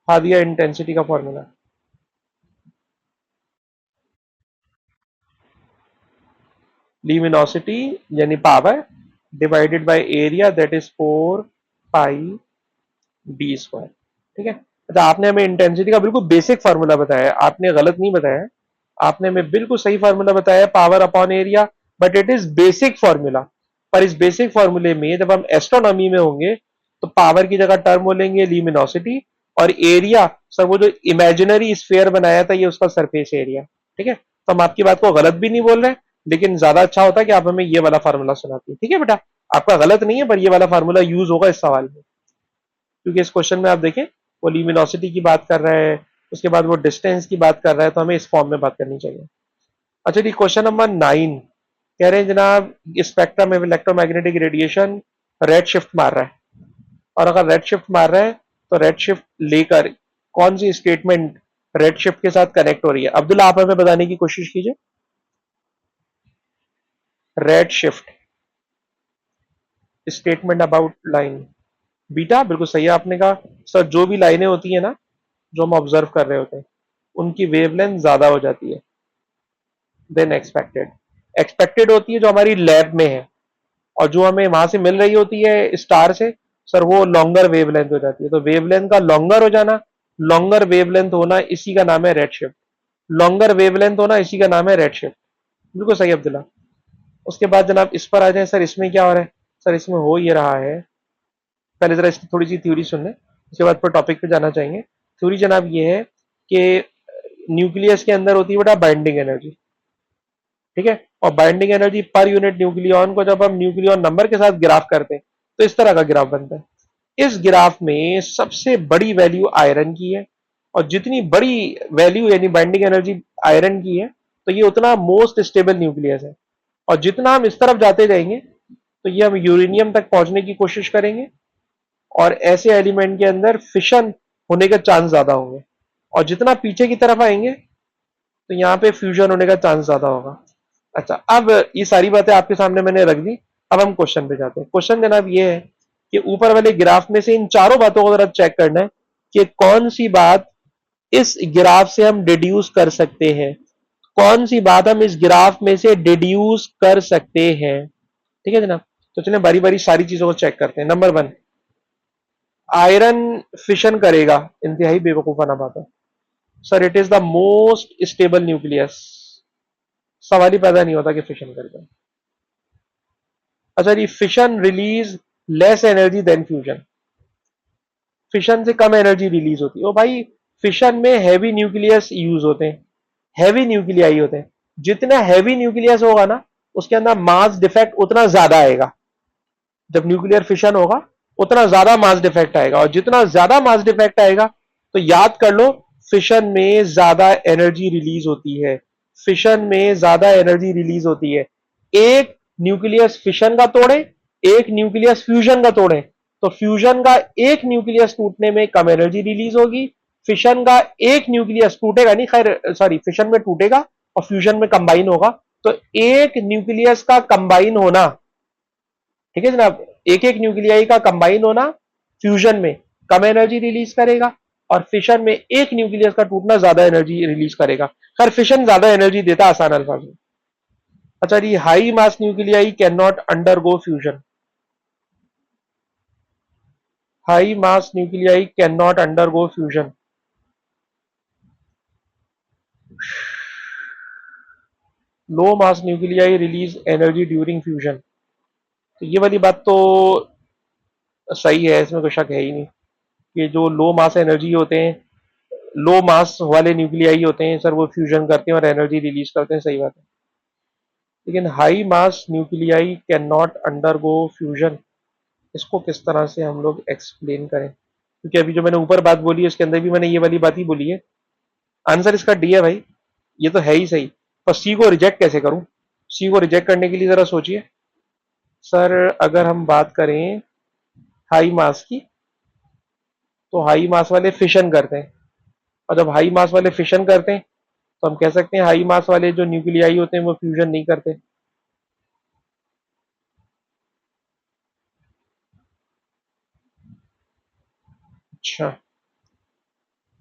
हादिया इंटेंसिटी का फार्मूला। ल्यूमिनोसिटी यानी power divided by area that is 4 pi D square. ठीक है। अच्छा आपने हमें इंटेंसिटी का बिल्कुल बेसिक फार्मूला बताया है, आपने गलत नहीं बताया है। आपने हमें बिल्कुल सही फार्मूला बताया है, power upon area, but it is basic formula. पर इस बेसिक फार्मूले में जब हम एस्ट्रोनॉमी में होंगे तो पावर की जगह टर्म बोलेंगे ल्यूमिनोसिटी, और एरिया सर वो जो इमेजिनरी स्फीयर बनाया था ये उसका सरफेस एरिया। ठीक है, तो हम आपकी बात को गलत भी नहीं बोल रहे, लेकिन ज्यादा अच्छा होता है कि आप हमें ये वाला फार्मूला सुनाती है। ठीक है बेटा, आपका गलत नहीं है, पर ये वाला फार्मूला यूज होगा इस सवाल में, क्योंकि इस क्वेश्चन में आप देखें वो ल्यूमिनोसिटी की बात कर रहा है, उसके बाद वो डिस्टेंस की बात कर रहा है, तो हमें इस फॉर्म में बात करनी चाहिए। अच्छा जी, क्वेश्चन नंबर 9 कह रहे हैं जनाब, स्पेक्ट्रम में इलेक्ट्रोमैग्नेटिक रेडिएशन रेड शिफ्ट मार रहा है, और अगर रेड शिफ्ट मार रहा है तो रेड शिफ्ट लेकर कौन सी स्टेटमेंट रेड शिफ्ट के साथ कनेक्ट हो रही है? अब्दुल्ला आप हमें बताने की कोशिश कीजिए। Red shift statement about line. Beta बिल्कुल सही है आपने कहा। सर जो भी लाइनें होती है ना, जो हम ऑब्जर्व कर रहे होते हैं, उनकी वेवलेंथ ज्यादा हो जाती है देन एक्सपेक्टेड। एक्सपेक्टेड होती है जो हमारी लैब में है, और जो हमें वहां से मिल रही होती है स्टार से, सर वो लॉन्गर वेवलेंथ हो जाती है। तो वेवलेंथ का लॉन्गर हो जाना, लॉन्गर वेवलेंथ होना, इसी का नाम है रेडशिफ्ट। लॉन्गर वेवलेंथ होना इसी का नाम है रेडशिफ्ट। बिल्कुल सही अब्दुल्ला। उसके बाद जनाब इस पर आ जाए, सर इसमें क्या हो रहा है? सर इसमें हो ये रहा है, पहले जरा इसकी थोड़ी सी थ्योरी सुन लें, उसके बाद पर टॉपिक पे जाना चाहेंगे। थ्योरी जनाब ये है कि न्यूक्लियस के अंदर होती है बेटा बाइंडिंग एनर्जी। ठीक है, और binding energy per unit nucleon को जब हम न्यूक्लियॉन नंबर के साथ ग्राफ करते हैं तो इस तरह का ग्राफ बनता है। इस ग्राफ में सबसे बड़ी वैल्यू आयरन की है, और जितनी बड़ी वैल्यू यानी बाइंडिंग एनर्जी आयरन की है, तो ये उतना मोस्ट स्टेबल न्यूक्लियस है। और जितना हम इस तरफ जाते जाएंगे तो ये हम यूरेनियम तक पहुंचने की कोशिश करेंगे, और ऐसे एलिमेंट के अंदर फिशन होने का चांस ज्यादा होंगे। और जितना पीछे की तरफ आएंगे तो यहाँ पे फ्यूजन होने का चांस ज्यादा होगा। अच्छा, अब ये सारी बातें आपके सामने मैंने रख दी। अब हम क्वेश्चन पे जाते हैं। क्वेश्चन जनाब ये है कि ऊपर वाले ग्राफ में से इन चारों बातों को जरा चेक करना है कि कौन सी बात इस ग्राफ से हम डिड्यूस कर सकते हैं। कौन सी बात हम इस ग्राफ में से डिड्यूस कर सकते हैं? ठीक है जनाब, तो चलिए बारी बारी सारी चीजों को चेक करते हैं। नंबर 1, आयरन फिशन करेगा, इंतहाई बेवकूफाना बात है। Sir it is the most stable nucleus, सवाल ही पैदा नहीं होता कि फिशन करेगा। अच्छा जी, fission release less energy than fusion. Fission से कम एनर्जी रिलीज होती है। ओ भाई, फिशन में हैवी न्यूक्लियस यूज होते हैं, हैवी न्यूक्लियाई होते हैं। जितना हैवी न्यूक्लियस होगा ना, उसके अंदर मास डिफेक्ट उतना ज्यादा आएगा। जब न्यूक्लियर फिशन होगा उतना ज्यादा मास डिफेक्ट आएगा, और जितना ज्यादा मास डिफेक्ट आएगा तो याद कर लो, फिशन में ज्यादा एनर्जी रिलीज होती है। फिशन में ज्यादा एनर्जी रिलीज होती है। एक न्यूक्लियस फिशन का तोड़े, एक न्यूक्लियस फ्यूजन का तोड़े, तो फ्यूजन का एक न्यूक्लियस टूटने में कम एनर्जी रिलीज होगी, फिशन का एक न्यूक्लियस टूटेगा नहीं, खैर सॉरी, फिशन में टूटेगा और फ्यूजन में कंबाइन होगा। तो एक न्यूक्लियस का कंबाइन होना, ठीक है जनाब, एक एक न्यूक्लियाई का कंबाइन होना फ्यूजन में कम एनर्जी रिलीज करेगा, और फिशन में एक न्यूक्लियस का टूटना ज्यादा एनर्जी रिलीज करेगा। खैर फिशन ज्यादा एनर्जी देता, आसान अल्फाज में। अच्छा जी, high mass nuclei can not undergo fusion. High mass nuclei can not undergo fusion. Low mass nuclei release energy during fusion. तो ये वाली बात तो सही है, इसमें कोई शक है ही नहीं कि जो लो मास एनर्जी होते हैं, लो मास वाले न्यूक्लियाई होते हैं सर, वो फ्यूजन करते हैं और एनर्जी रिलीज करते हैं, सही बात है। लेकिन high mass nuclei can not undergo fusion, इसको किस तरह से हम लोग एक्सप्लेन करें? क्योंकि अभी जो मैंने ऊपर बात बोली है उसके अंदर भी मैंने ये वाली बात ही बोली है। आंसर इसका डी है भाई, ये तो है ही सही। पर सी को रिजेक्ट कैसे करूं? सी को रिजेक्ट करने के लिए जरा सोचिए। सर अगर हम बात करें हाई मास की, तो हाई मास वाले फिशन करते हैं, और जब हाई मास वाले फिशन करते हैं तो हम कह सकते हैं हाई मास वाले जो न्यूक्लियाई होते हैं वो फ्यूजन नहीं करते। अच्छा।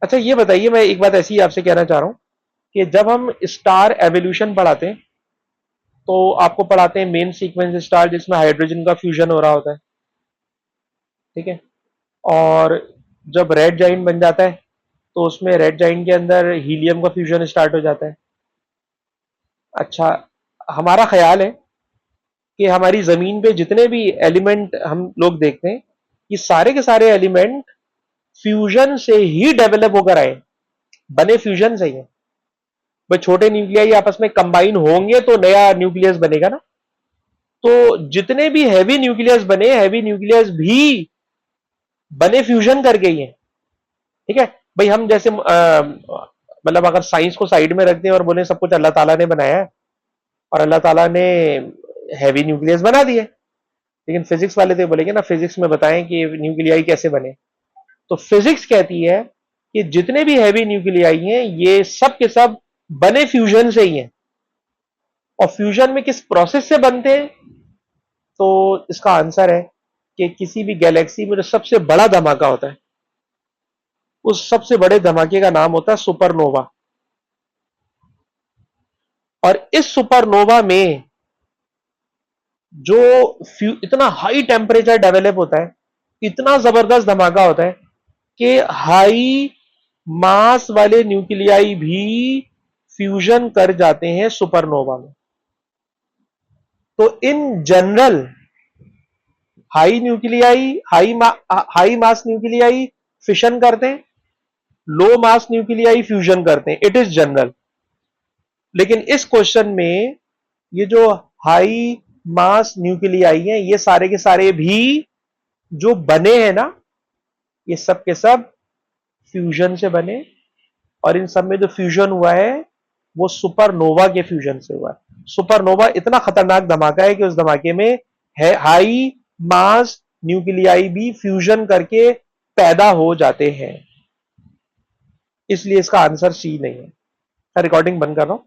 अच्छा, ये बताइए, मैं एक बात ऐसी ही आपसे कहना चाह रहा हूँ कि जब हम स्टार एवोल्यूशन पढ़ाते हैं तो आपको पढ़ाते हैं मेन सीक्वेंस स्टार जिसमें हाइड्रोजन का फ्यूजन हो रहा होता है, ठीक है। और जब रेड जाइंट बन जाता है तो उसमें रेड जाइंट के अंदर हीलियम का फ्यूजन स्टार्ट हो जाता है। अच्छा, हमारा ख्याल है कि हमारी जमीन पे जितने भी एलिमेंट हम लोग देखते हैं, ये सारे के सारे एलिमेंट फ्यूजन से ही डेवलप होकर आए, बने फ्यूजन से ही है। भाई छोटे न्यूक्लियाई आपस में कंबाइन होंगे तो नया न्यूक्लियस बनेगा ना। तो जितने भी हैवी न्यूक्लियस बने, हैवी न्यूक्लियस भी बने फ्यूजन करके ही है, ठीक है। भाई हम जैसे मतलब अगर साइंस को साइड में रख दें और बोले सब कुछ अल्लाह ताला ने बनाया है और अल्लाह ताला ने हैवी न्यूक्लियस बना दिए, लेकिन फिजिक्स वाले तो बोलेंगे ना फिजिक्स में बताएं कि न्यूक्लियाई कैसे बने। तो फिजिक्स कहती है कि जितने भी हैवी न्यूक्लियाई हैं ये सब के सब बने फ्यूजन से ही हैं। और फ्यूजन में किस प्रोसेस से बनते हैं, तो इसका आंसर है कि किसी भी गैलेक्सी में जो सबसे बड़ा धमाका होता है उस सबसे बड़े धमाके का नाम होता है सुपरनोवा। और इस सुपरनोवा में जो इतना हाई टेम्परेचर डेवलप होता है, इतना जबरदस्त धमाका होता है कि हाई मास वाले न्यूक्लियाई भी फ्यूजन कर जाते हैं सुपरनोवा में। तो in general high mass nuclei fission करते हैं, लो मास न्यूक्लियाई फ्यूजन करते हैं, इट इज जनरल। लेकिन इस क्वेश्चन में ये जो हाई मास न्यूक्लियाई हैं ये सारे के सारे भी जो बने हैं ना, ये सब के सब फ्यूजन से बने। और इन सब में जो फ्यूजन हुआ है वो सुपरनोवा के फ्यूजन से हुआ है। सुपरनोवा इतना खतरनाक धमाका है कि उस धमाके में है हाई मास न्यूक्लियाई भी फ्यूजन करके पैदा हो जाते हैं। इसलिए इसका आंसर सी नहीं है। मैं रिकॉर्डिंग बंद कर रहा हूं।